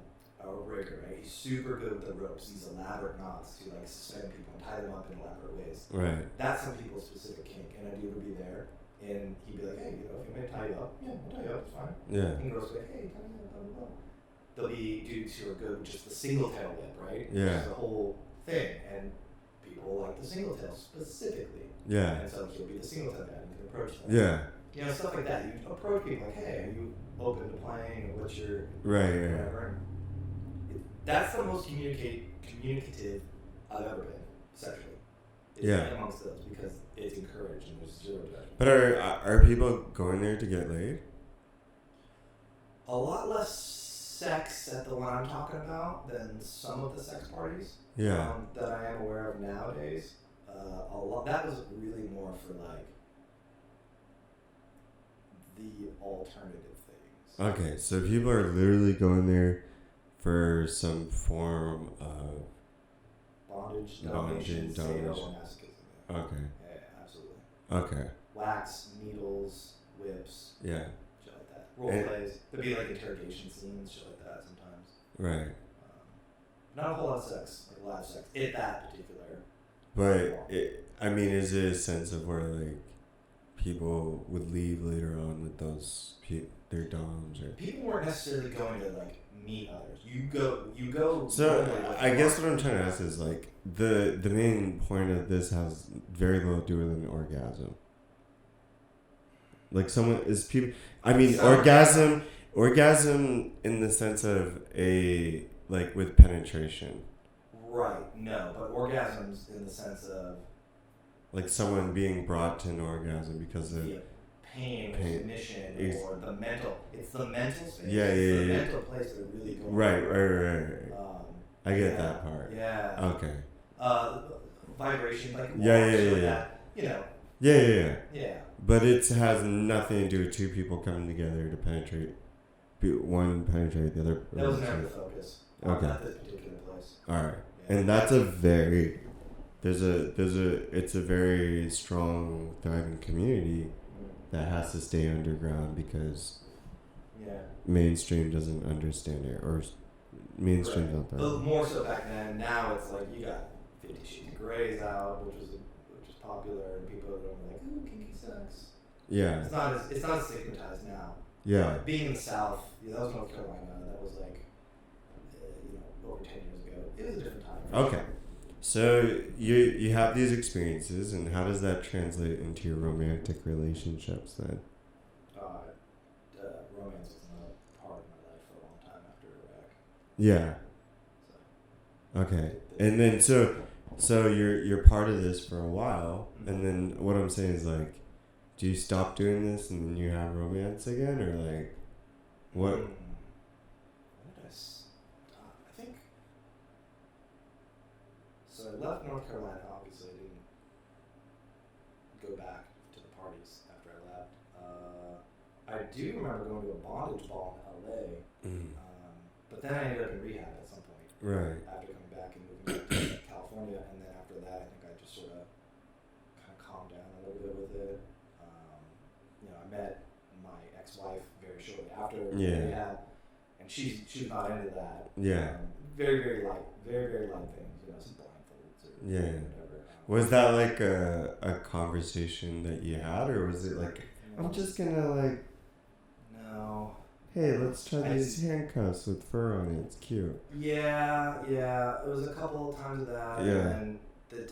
breaker, right? He's super good with the ropes. These elaborate knots to like suspend people and tie them up in elaborate ways. Right. That's some people's specific kink, and a dude would be there And he'd be like, hey, you know, if you want me to tie you up, yeah, I'll tie you up, it's fine. Yeah. And girls be like, hey, tie me up, blah, blah, blah. There'll be dudes who are good with just the single tail whip, right? Yeah. Which is the whole thing. And people like the single tail specifically. Yeah. And so he'll be the single tail guy and you can approach them. Yeah. You know, stuff like that. You approach people like, hey, are you open to playing? Or what's your Right. That's the most communicative I've ever been sexually. Is amongst those because it's encouraged and there's zero judgment. But are people going there to get laid? A lot less sex at the one I'm talking about than some of the sex parties. Yeah. That I am aware of nowadays. A lot that was really more for like the alternative things. Okay, so people are literally going there for some form of bondage, domination, sale, domination. or masochism. Okay. Yeah, absolutely. Okay. Wax, needles, whips. Yeah. Shit like that. Role plays. There'd be like interrogation scenes, shit like that sometimes. Right. Not a whole lot of sex, like a lot of sex in that particular. But is it a sense of where like people would leave later on with those their doms or? People weren't necessarily going to like meet others. You go. So I guess what I'm trying to ask is like the main point of this has very little to do with an orgasm. Like someone is people. I mean, orgasm in the sense of a like with penetration. Right. No, but orgasms in the sense of like someone being brought to an orgasm because of pain. Cognition, or the mental. It's the mental space. Yeah. The mental place that really goes. Right. I get that part. Yeah. Okay. Vibration, like yeah. That, you know. Yeah. But it has nothing to do with two people coming together to penetrate. One penetrate the other. That was never the focus. Okay. At this particular place. All right. Yeah. And that's it's a very strong, thriving community that has to stay underground because mainstream doesn't understand it, or mainstream's not there. But more so back then. Now it's like you got 50 Shades of Grey's out, which is popular, and people are like, ooh, kinky sex. Yeah. It's not as stigmatized now. Yeah. Being in the South, that was North Carolina. That was like, over 10 years ago. It was a different time. Okay. So you have these experiences, and how does that translate into your romantic relationships then? Romance was not a part of my life for a long time after Iraq. Yeah. So. Okay. And then so you're part of this for a while, and then what I'm saying is like, do you stop doing this and then you have romance again, or like, what? When did I stop? I think. So I left North Carolina. Obviously, I didn't go back to the parties after I left. I do remember going to a bondage ball in LA, but then I ended up in rehab at some point. Right. After coming back and moving back to California, and then after that, I think I just sort of kind of calmed down a little bit with it. I met my ex-wife very shortly after rehab, and she's not into that. Yeah. Very, very light things, some blindfolds or whatever. Was that like a conversation that you had, or was it like, I'm just gonna like, no. Hey, let's try these handcuffs with fur on it. It's cute. Yeah. It was a couple of times of that. Yeah. And there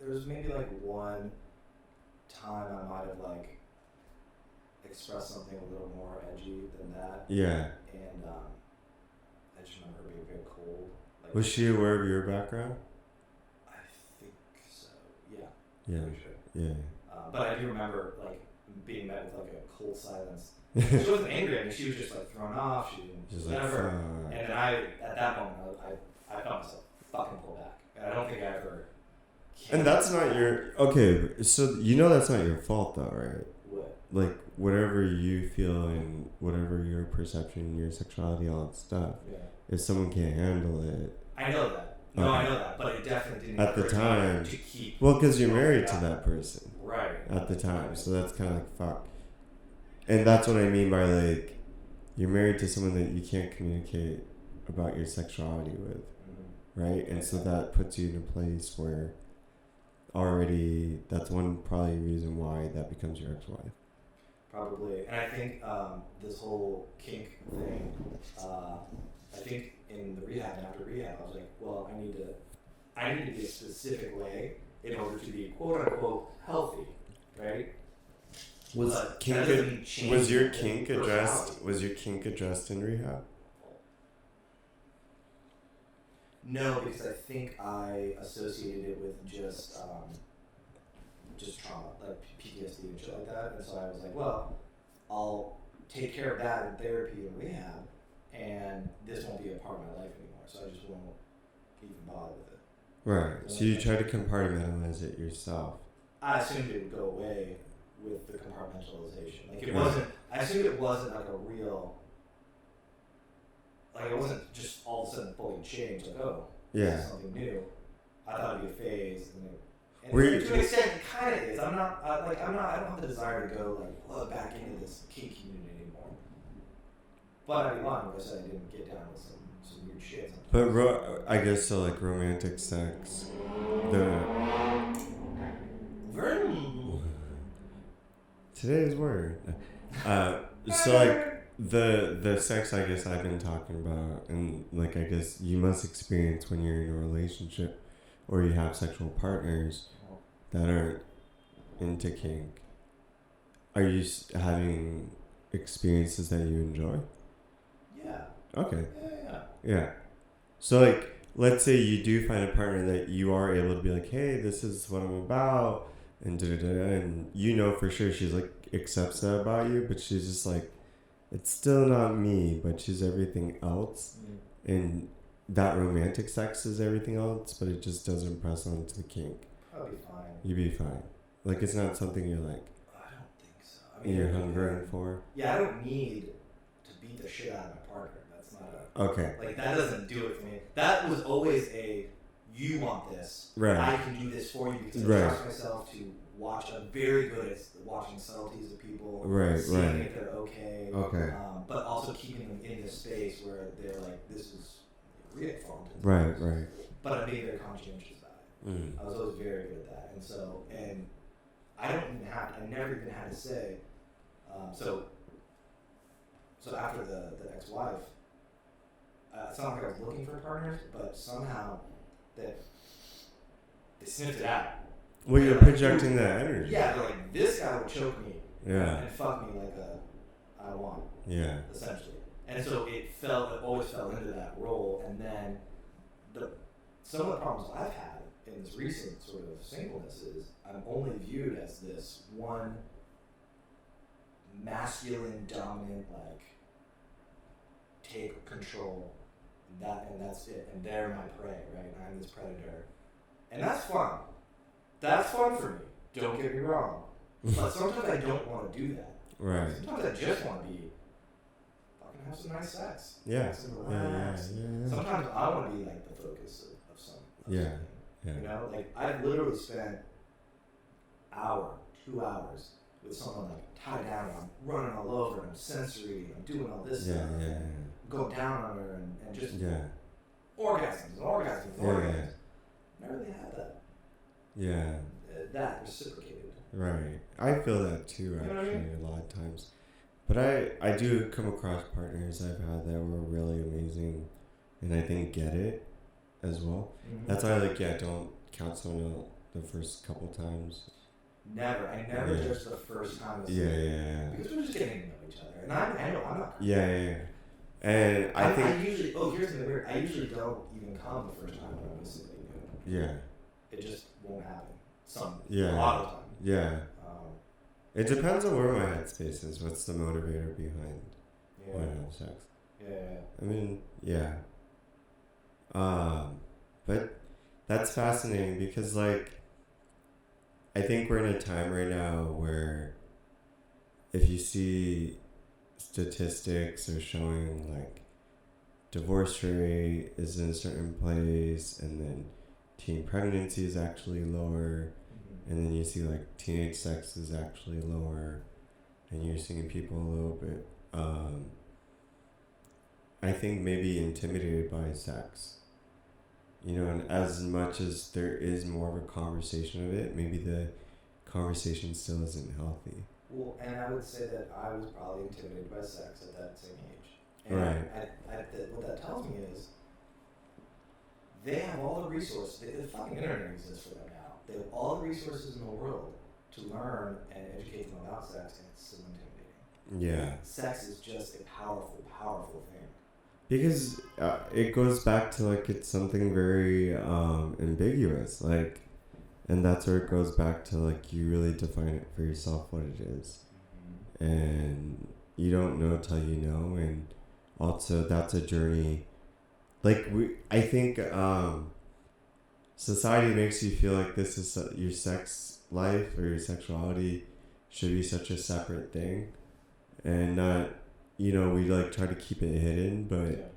was maybe like one time I might have like expressed something a little more edgy than that. Yeah. And I just remember her being very cold. Like, was she aware of your background? I think so. Yeah. Yeah. Pretty sure. Yeah. But I do remember like being met with like a cold silence. She wasn't angry at me. She was just like thrown off. She didn't. Just whatever. Like, and then at that moment, I felt myself fucking pull back. And I don't think I ever. And that's not your okay. So that's not your fault though, right? What? Like whatever you feel and whatever your perception, your sexuality, all that stuff. Yeah. If someone can't handle it. I know that. No, I know that. But it definitely didn't. At the time. To keep. Well, because you're married to that person. Right. At the time, so that's kind of like fuck. And that's what I mean by like, you're married to someone that you can't communicate about your sexuality with, right? And so that puts you in a place where already that's one probably reason why that becomes your ex-wife. probably. And I think this whole kink thing, I think in the rehab and after rehab, I was like, well, I need to be a specific way in order to be quote unquote healthy, right? Was But kink that doesn't mean change was your in kink personality. addressed? Was your kink addressed in rehab? No, because I think I associated it with just trauma, like PTSD and shit like that. And so I was like, well, I'll take care of that in therapy and rehab, and this won't be a part of my life anymore. So I just won't even bother with it. Right. So you try to compartmentalize it yourself. I assumed it would go away with the compartmentalization. Like it wasn't. I assumed it wasn't like a real. Like it wasn't just all of a sudden fully changed. Like this is something new. I thought it'd be a phase, and to an extent, it kind of is. I don't have the desire to go like plug back into this kink community anymore. But I'd be lying if I said I didn't get down with some weird shit. But I guess so, like romantic sex. Today's word. So like the sex I guess I've been talking about, and like I guess you must experience when you're in a relationship or you have sexual partners that aren't into kink. Are you having experiences that you enjoy? Yeah. Okay. Yeah. So like, let's say you do find a partner that you are able to be like, hey, this is what I'm about, and and you know for sure she's like accepts that about you, but she's just like, it's still not me, but she's everything else, and that romantic sex is everything else, but it just doesn't press onto the kink. I'll be fine. You'd be fine. Like it's not something you're like. I don't think so. I mean, you're hungering for. Yeah, I don't need to beat the shit out of my partner. That's not a. Okay. Like that doesn't do it for me. That was always a. You want this. Right. I can do this for you because I trust myself to watch. I'm very good at watching subtleties of people. Right. Seeing if they're okay. Okay. But also keeping them in this space where they're like, this is real fun. Right. But I'm being very conscientious about it. I was always very good at that, and so I never even had to say. So after the ex-wife, it's not like I was looking for partners, but somehow they sniffed it out. Well, you're projecting that energy. Yeah, they're like, this guy will choke me. Yeah. And fuck me like I want. Yeah. Essentially. And so it always fell into that role, and then some of the problems I've had in this recent sort of singleness is I'm only viewed as this one masculine, dominant, like take control, and that's it, and they're my prey, right? I'm this predator, and that's fun. That's fun for me. Don't get me wrong, but sometimes I don't want to do that. Right. Sometimes I just want to be fucking have some nice sex. Yeah. Yeah. Sometimes I want to be like the focus of something. Yeah. You know, like I've literally spent 2 hours with someone like tied down, and I'm running all over, and I'm sensory, and I'm doing all this stuff. Go down on her and just orgasms. Never really had that. Yeah. That reciprocated. Right. I feel that too, actually, You know what I mean? a lot of times. But I do come across partners I've had that were really amazing, and I think get it as well. Mm-hmm. That's why don't count someone out the first couple times. Never. I never just the first time. Yeah. Because we're just getting to know each other, and I know I'm not. Yeah. And I think I usually. Oh, here's the weird. I usually don't even come the first time when I'm with somebody new. Yeah. It just won't happen. A lot of the time. Yeah. It depends on where my headspace is. What's the motivator behind when I have sex? Yeah. I mean, yeah. But that's fascinating because, like, I think we're in a time right now where if you see statistics are showing, like, divorce rate is in a certain place, and then teen pregnancy is actually lower, and then you see, like, teenage sex is actually lower, and you're seeing people a little bit, I think maybe intimidated by sex. You know, and as much as there is more of a conversation of it, maybe the conversation still isn't healthy. Well, and I would say that I was probably intimidated by sex at that same age. And what that tells me is they have all the resources. The fucking internet exists for them now. They have all the resources in the world to learn and educate them about sex, and it's still intimidating. Yeah. Sex is just a powerful, powerful thing. Because it goes back to like it's something very ambiguous, like, and that's where it goes back to like you really define it for yourself what it is, and you don't know till you know, and also that's a journey. Like I think society makes you feel like this is your sex life or your sexuality should be such a separate thing, and not. We like try to keep it hidden, but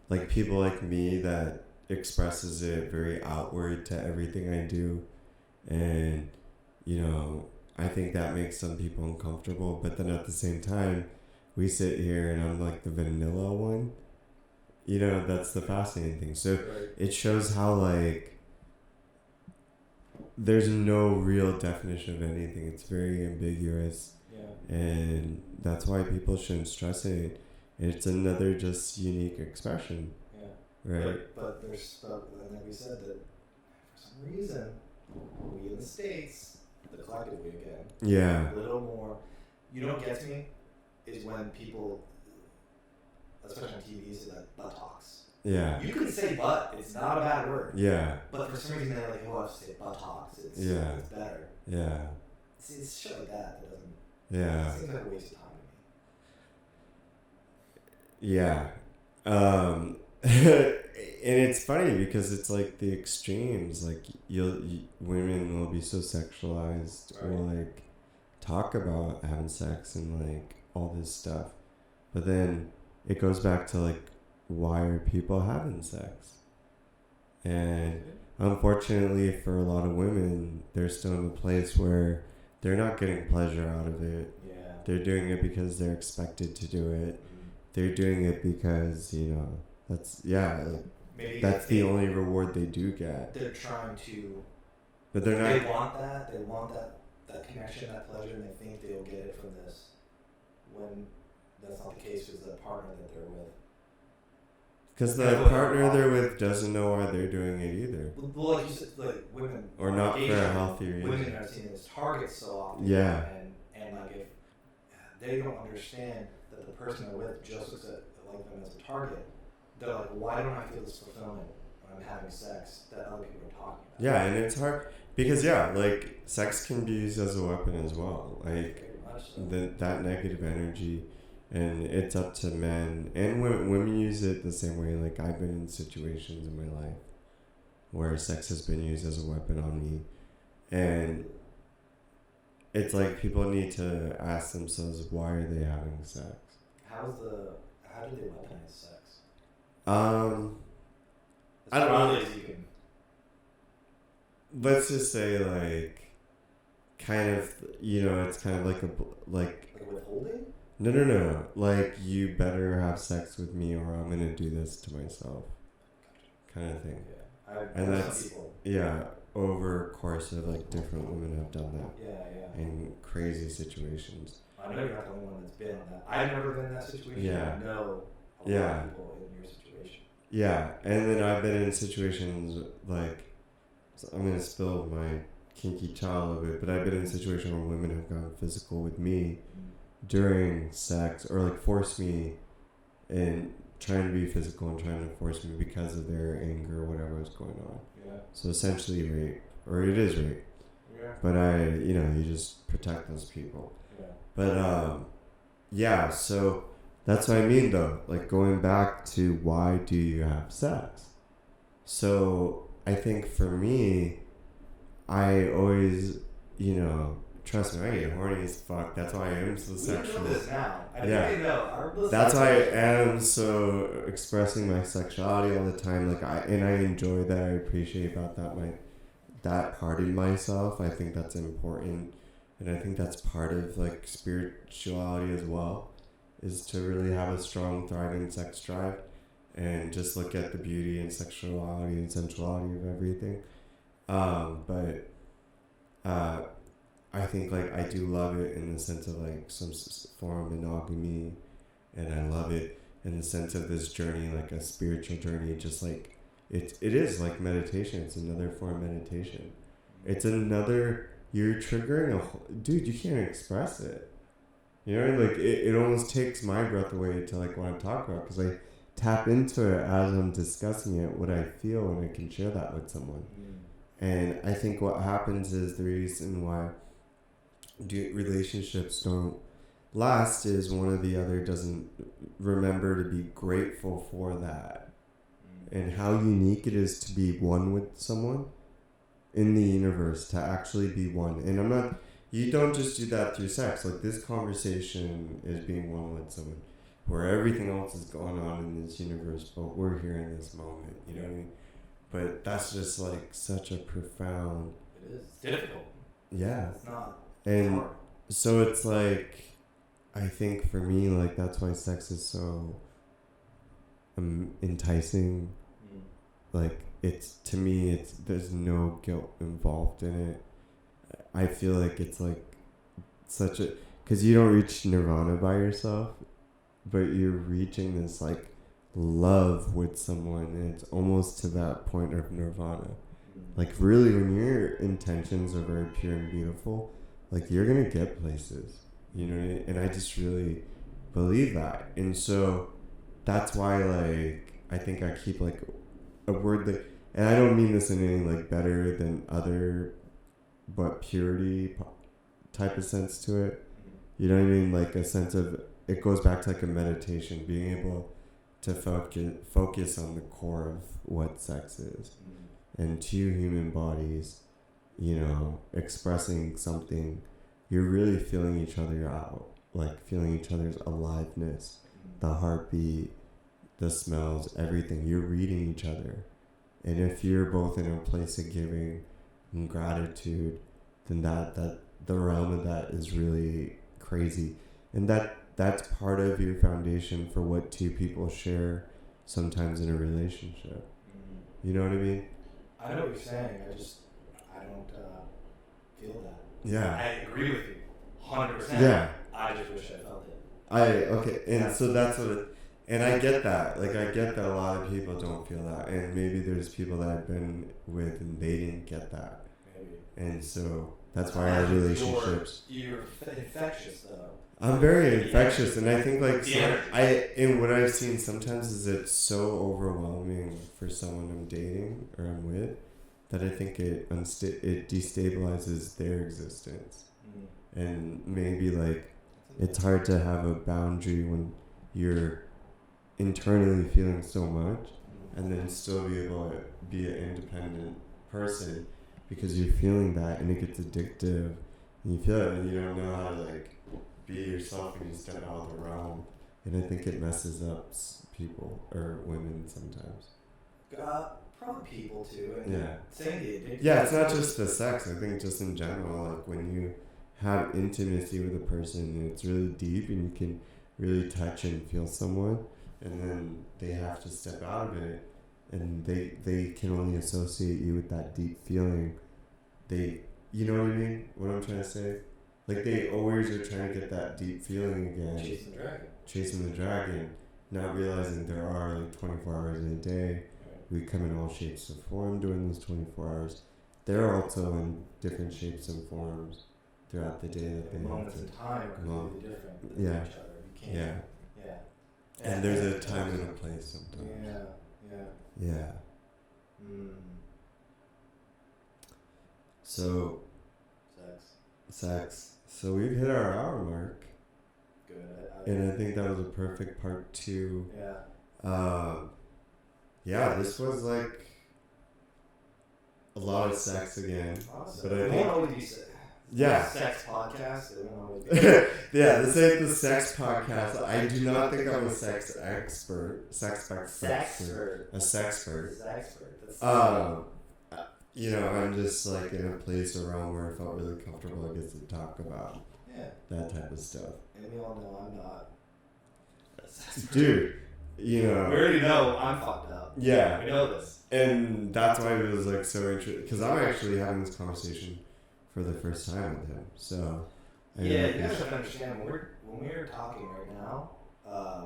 like people like me that expresses it very outward to everything I do, and I think that makes some people uncomfortable, but then at the same time we sit here and I'm like the vanilla one, that's the fascinating thing. So it shows how like there's no real definition of anything. It's very ambiguous. And that's why people shouldn't stress it. It's another just unique expression. Yeah. Right. But like we said, that for some reason, we in the States, the collective we again, yeah, a little more. You know what gets me is when people, especially on TV, say like buttocks. Yeah. You can say butt; it's not a bad word. Yeah. But for some reason they're like, "Oh, I have to say buttocks. It's better." Yeah. See, it's shit like that doesn't. Yeah. It seems like a waste of time to me. Yeah. And it's funny because it's like the extremes. Like women will be so sexualized, or like talk about having sex and like all this stuff, but then it goes back to like, why are people having sex? And unfortunately for a lot of women, they're still in a place where they're not getting pleasure out of it. Yeah. They're doing it because they're expected to do it. They're doing it because, that's the only reward they do get. They're trying to... But they're not... They want that connection, that pleasure, and they think they'll get it from this. When that's not the case with the partner that they're with. Because the partner they're with doesn't know why they're doing it either. Well, like you said, like women... Or not for a healthy reason. Women are seen as targets so often. Yeah. And like if they don't understand that the person they're with just looks at like them as a target, they're like, why don't I feel this fulfillment when I'm having sex that other people are talking about? Yeah, and it's hard because like sex can be used as a weapon as well. Like that negative energy, and it's up to men and women. Women use it the same way. Like I've been in situations in my life where sex has been used as a weapon on me, and it's like people need to ask themselves, why are they having sex? How do they weaponize sex? I don't know. Let's just say like, kind of, it's kind of like like withholding. No. Like you better have sex with me, or I'm gonna do this to myself, kind of thing. Yeah, and that's over a course of like different women have done that. Yeah. In crazy situations. I know you're not the only one that's been on that. I've never been in that situation. Yeah. I know a lot of people in your situation. Yeah, and then I've been in situations like, I'm gonna spill my kinky child a little bit, but I've been in a situation where women have gotten physical with me during sex, or like force me and trying to be physical and trying to force me because of their anger or whatever was going on. Yeah. So essentially rape, or it is rape. Yeah. But you just protect those people. Yeah. But so that's what I mean though. Like going back to why do you have sex? So I think for me, I always, trust me, I get horny as fuck. That's why I am so sexual. We know this now. I think know. That's why I am so expressing my sexuality all the time. Like I enjoy that. I appreciate about that part in myself. I think that's important, and I think that's part of like spirituality as well, is to really have a strong, thriving sex drive, and just look at the beauty and sexuality and sensuality of everything. But I think like I do love it in the sense of like some form of monogamy, and I love it in the sense of this journey, like a spiritual journey, just like it is like meditation. It's another form of meditation. It's another, you're triggering dude, you can't express it. You know, like it almost takes my breath away to like what I'm talking about, because I tap into it as I'm discussing it, what I feel, and I can share that with someone. And I think what happens is the reason why relationships don't last is one or the other doesn't remember to be grateful for that, and how unique it is to be one with someone in the universe, to actually be one. And I'm not, you don't just do that through sex. Like this conversation is being one with someone, where everything else is going on in this universe, but we're here in this moment, you know what I mean? But that's just like such a profound... It is. It's difficult. Yeah. It's not. And hard. so it's like, I think for me, like that's why sex is so enticing. Like it's, to me, it's, there's no guilt involved in it. I feel like it's like such a, because you don't reach nirvana by yourself, but you're reaching this like love with someone, and it's almost to that point of nirvana. Like really, when your intentions are very pure and beautiful, like you're gonna get places, you know what I mean? And I just really believe that. And so that's why, like, I think I keep like a word that, and I don't mean this in any like better than other, but purity type of sense to it. You know what I mean? Like a sense of, it goes back to like a meditation, being able to focus on the core of what sex is. And two human bodies, you know, expressing something, you're really feeling each other out, like feeling each other's aliveness, the heartbeat, the smells, everything. You're reading each other. And if you're both in a place of giving and gratitude, then that the realm of that is really crazy. And that's part of your foundation for what two people share sometimes in a relationship. You know what I mean? I know what you're saying. I don't feel that. Yeah. I agree with you, 100%. Yeah. I just wish I felt it. Okay, and so that's what it, and I get that. Like, I get that a lot of people don't feel that, and maybe there's people that I've been with and they didn't get that. Maybe. And so that's why our relationships. You're infectious, though. I'm very infectious, and I think like and what I've seen sometimes is it's so overwhelming for someone I'm dating or I'm with, that I think it destabilizes their existence, and maybe like it's hard to have a boundary when you're internally feeling so much, and then still be able to be an independent person, because you're feeling that and it gets addictive, and you feel it and you don't know how to like be yourself when you step out of the realm. And I think it messes up people or women sometimes. Probably people too. And yeah. Saying the addiction. Yeah, it's not just the sex. I think just in general, like when you have intimacy with a person and it's really deep and you can really touch and feel someone, and then they have to step out of it, and they can only associate you with that deep feeling. You know what I mean? What I'm trying to say? Like they always are trying to get that deep feeling again. Chasing the dragon. Not realizing there are like 24 hours in a day. We come in all shapes and forms during those 24 hours. They're also in different shapes and forms throughout the day that they moments in time are completely different than yeah. each other. You can't. Yeah. And there's a time and a place sometimes. Yeah. So sex. So we've hit our hour mark. Good. And I think that was a perfect part 2. Yeah. This was like a lot of sex again. Awesome. But I it think, won't always be sex podcast. It won't always be yeah, this ain't the sex podcast. I do not think I'm a sex expert. A sexpert. You know, I'm just like in a place around where I felt really comfortable, I guess, to talk about that type of stuff. And we all know I'm not a sex dude. You know, we already know I'm fucked up. Yeah, we know this, and that's why it was like so interesting, because I'm actually having this conversation for the first time with him. So yeah, you guys have to understand when we're talking right now,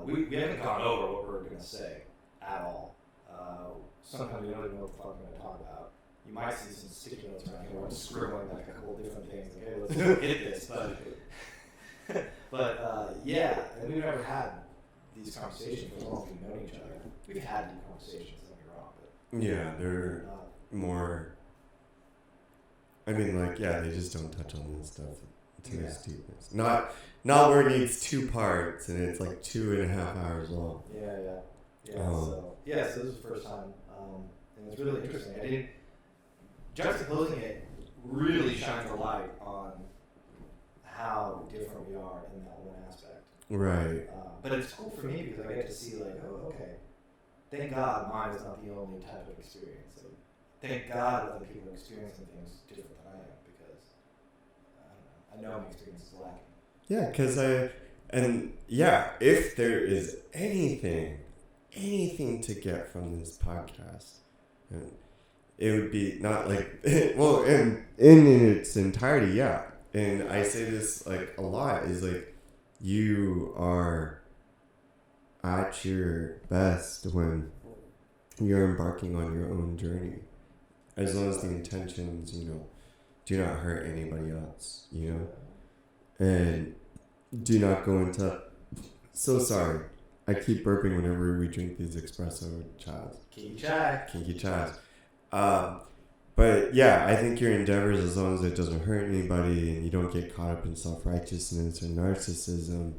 we haven't gone over what we're gonna say at all. Sometimes we don't even know what the fuck we're gonna talk about. You might see some sticky notes around here where I'm scribbling like a couple different things. Like, hey, let's hit this. But yeah, and we've never had these conversations for as long as we've known each other. We've had deep conversations, don't get me wrong, but yeah, they're more. I mean, like, yeah, they just don't touch on this stuff to its deepness. Not where it needs 2 parts and it's like 2.5 hours long. Yeah. So this is the first time, and it's really interesting. I didn't juxtaposing it really shines a light on how different we are in that one aspect. Right. But it's cool for me because I get to see like, oh, okay. Thank God mine is not the only type of experience. Like, thank God other people are experiencing things different than I am because I know my experience is lacking. Yeah, because if there is anything to get from this podcast, it would be not like, well, in its entirety, yeah. And I say this like a lot is like, you are at your best when you're embarking on your own journey, as long as the intentions, do not hurt anybody else, and do not go into. So sorry, I keep burping whenever we drink these espresso chais. Kinky chais. But yeah, I think your endeavors, as long as it doesn't hurt anybody and you don't get caught up in self-righteousness or narcissism,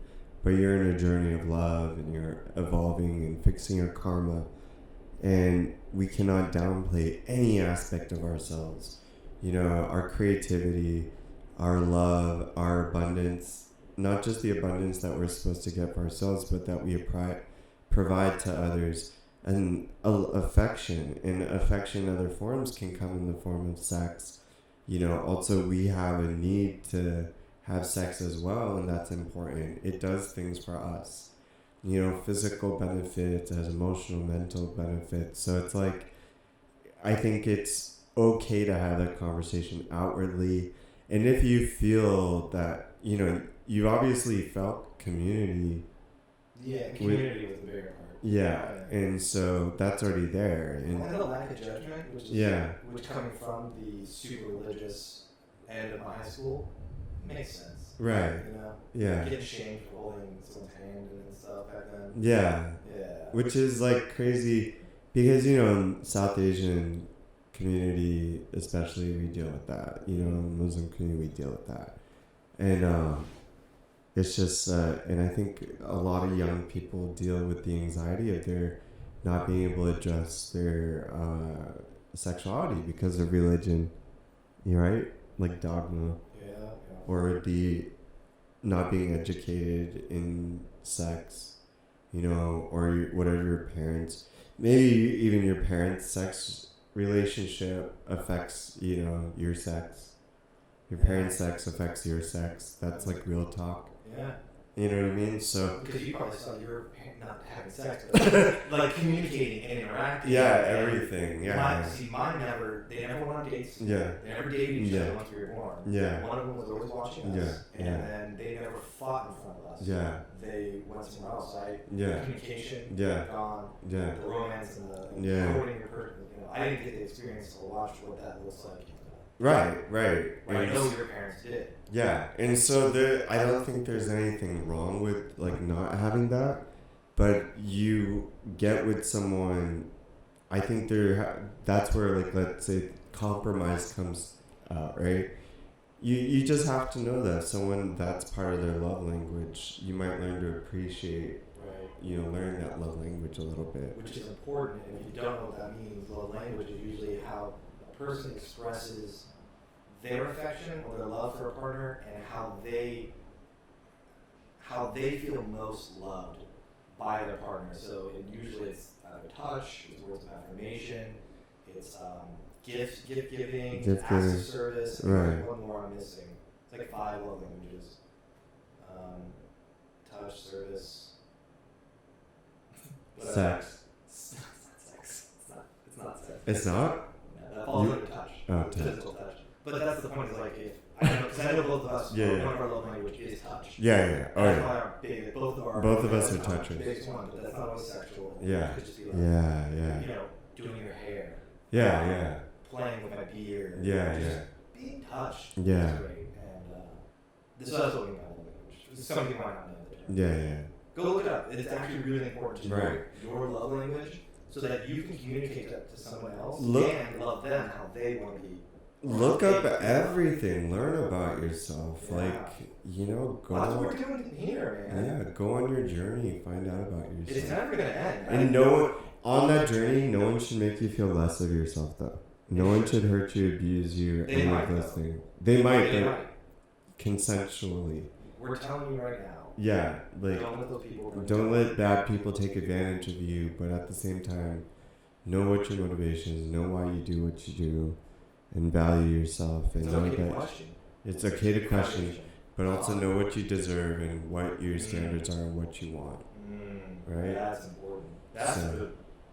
but you're in a journey of love and you're evolving and fixing your karma, and we cannot downplay any aspect of ourselves. Our creativity, our love, our abundance, not just the abundance that we're supposed to get for ourselves, but that we provide to others. And affection in other forms can come in the form of sex. Also we have a need to have sex as well, and that's important. It does things for us. Physical benefits, as emotional, mental benefits. So it's like, I think it's okay to have that conversation outwardly. And if you feel that, you obviously felt community. Yeah, community was the bigger part. Yeah, and so that's already there. And the lack of judgment, which coming from the super religious end of my high school, makes sense. Right. Yeah. Getting shamed for holding someone's hand and stuff back then. Yeah. Which is like crazy because, in South Asian community, especially, we deal with that. Muslim community, we deal with that. And, it's just, and I think a lot of young people deal with the anxiety of their not being able to address their sexuality because of religion, right? Like dogma, or the not being educated in sex, or whatever your parents, maybe even your parents' sex relationship affects, your sex. Your parents' sex affects your sex. That's like real talk. Yeah. You know what I mean? So because you probably saw your parents not having sex, but like communicating and interacting. Yeah, everything. Yeah. Mine never. They never went on dates. Yeah. They never dated each other once we were born. Yeah. One of them was always watching us. And then they never fought in front of us. Yeah. They went somewhere else. Communication. Gone. Yeah. The romance and the courting your person. I didn't get the experience to watch what that looks like. Right. But I know your parents did. Yeah, and so I don't think there's anything wrong with like not having that, but you get with someone. I think that's where, like, let's say compromise comes out, right? You just have to know that someone, that's part of their love language. You might learn to appreciate. Learn that love language a little bit. Which is important. And if you don't know what that means, love language is usually how a person expresses their affection or their love for a partner, and how they feel most loved by their partner. So usually it's either touch, it's words of affirmation, it's gift giving, acts of service. Right. One more I'm missing. It's like 5 love languages. Touch, service. Sex. It's not sex. It's not sex. It's not? No, that falls under touch. Oh, touch. Physical touch. But that's the point, is like, if Because I know both of us. One of our love language is touch. Yeah. Oh, That's yeah. why our big, both of us are touchers. Biggest one, but that's not always sexual. Yeah. It could just be like, Yeah. You know, doing your hair. Yeah. Playing with my beard. Yeah. Being touched. Yeah. Is great. And this is also my love language. This is something might not know the term. Yeah. Go look it up. It's actually really important to know your love language so that you can communicate that to someone else and love them how they want to be. Look up everything. Learn about yourself. Yeah. Like, you know, go. That's what we're doing here, man. Yeah, go on your journey. Find out about yourself. It's never gonna end. And on that journey, no one should make you feel less of yourself, though. No one should hurt you, abuse you, any of those things. They might, but consensually. We're telling you right now. Yeah, like don't let bad people take advantage of you, but at the same time, know what your motivation is, know why you do what you do, and value yourself, and know that it's okay to question, but also know what you deserve and what your standards are and what you want. Right? That's important.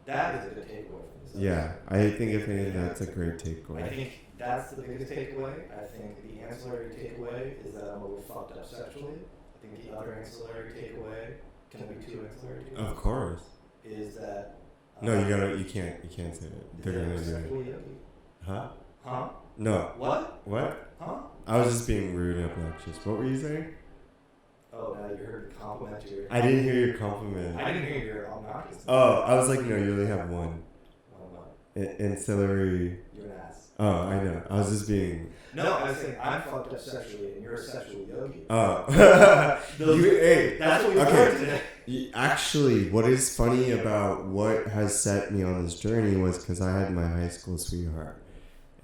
That is a good takeaway from this. Yeah, I think if anything, that's a great takeaway. I think that's the biggest takeaway. I think the ancillary takeaway is that I'm a little fucked up sexually. I think the other ancillary takeaway, can there be two ancillary takeaways? Of course. Is that No, you can't say it. They're gonna do it. Huh? No. What? Huh? I was just being rude and obnoxious. What were you saying? Oh, now you heard the compliment to your... I didn't hear your compliment. I didn't hear your obnoxious. Oh, I was like, no, you only have one. Ancillary... You're an ass. Oh, I know. I was just being... No, I was saying I'm fucked up sexually and you're a sexual yogi. Oh. That's what we learned today. Actually, what is funny about what has set me on this journey was because I had my high school sweetheart.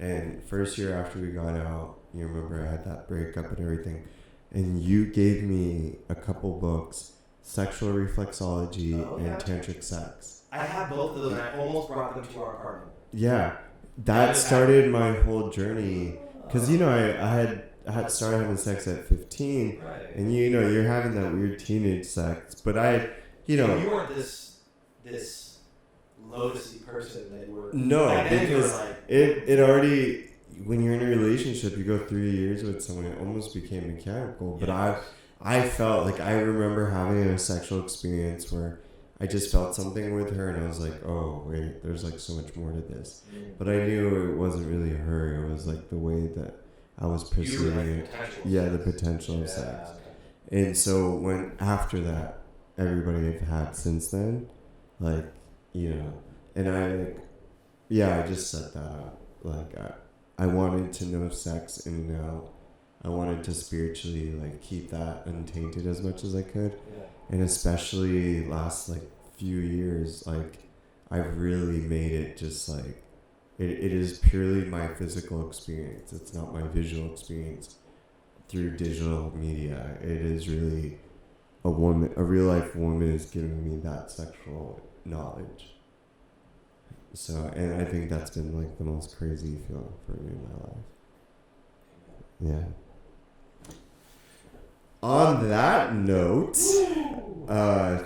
And first year after we got out, you remember I had that breakup and everything. And you gave me a couple books, Sexual Reflexology and Tantric Sex. I have both of those and I almost brought them to our apartment. Yeah. That started my whole journey. Because, you know, I had started having sex at 15. Right. And, you know, you're having that weird teenage sex. But you know... You weren't this lotusy person that you were... No, because it already... When you're in a relationship, you go 3 years with someone, it almost became mechanical. But I felt like I remember having a sexual experience where I just felt something with her and I was like, oh, wait, there's like so much more to this. But I knew it wasn't really her. It was like the way that I was perceiving it. Yeah, the potential of sex. And so when after that, everybody I've had since then, like, you know, and I just set that up. Like, I wanted to know sex and now I wanted to spiritually like keep that untainted as much as I could. Yeah. And especially last like few years, like I've really made it just like it is purely my physical experience. It's not my visual experience through digital media. It is really a real life woman is giving me that sexual knowledge. So, and I think that's been like the most crazy feeling for me in my life. Yeah. On that note,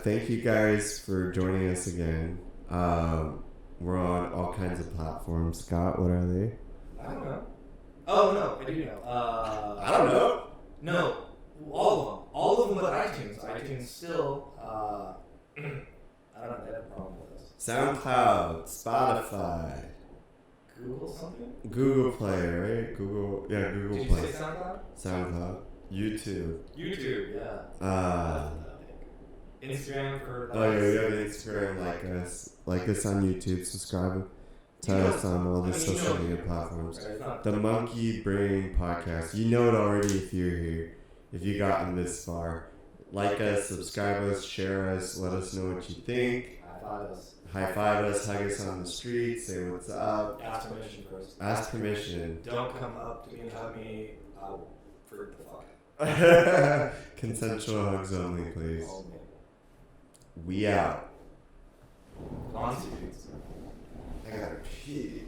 thank you guys for joining us again. We're on all kinds of platforms. Scott, what are they? I don't know. Oh, no, I do know. I don't know. No, all of them. All of them but iTunes. iTunes still, I don't have a problem with this. SoundCloud, Spotify. Google something? Google Play, right? Google Play. Did you say SoundCloud? SoundCloud. YouTube, yeah. Instagram for... Oh, yeah, we have Instagram. Like us on YouTube. Subscribe to us on all the social media platforms. The Monkey Brain Podcast. You know it already if you're here. If you've gotten this far. Like us, subscribe us, share us, let us know what you think. High five us, hug us on the street, say what's up. Ask permission first. Ask permission. Don't come up to me and hug me. I'll freak the fuck. Consensual hugs only, please. We out. On to you. I gotta pee.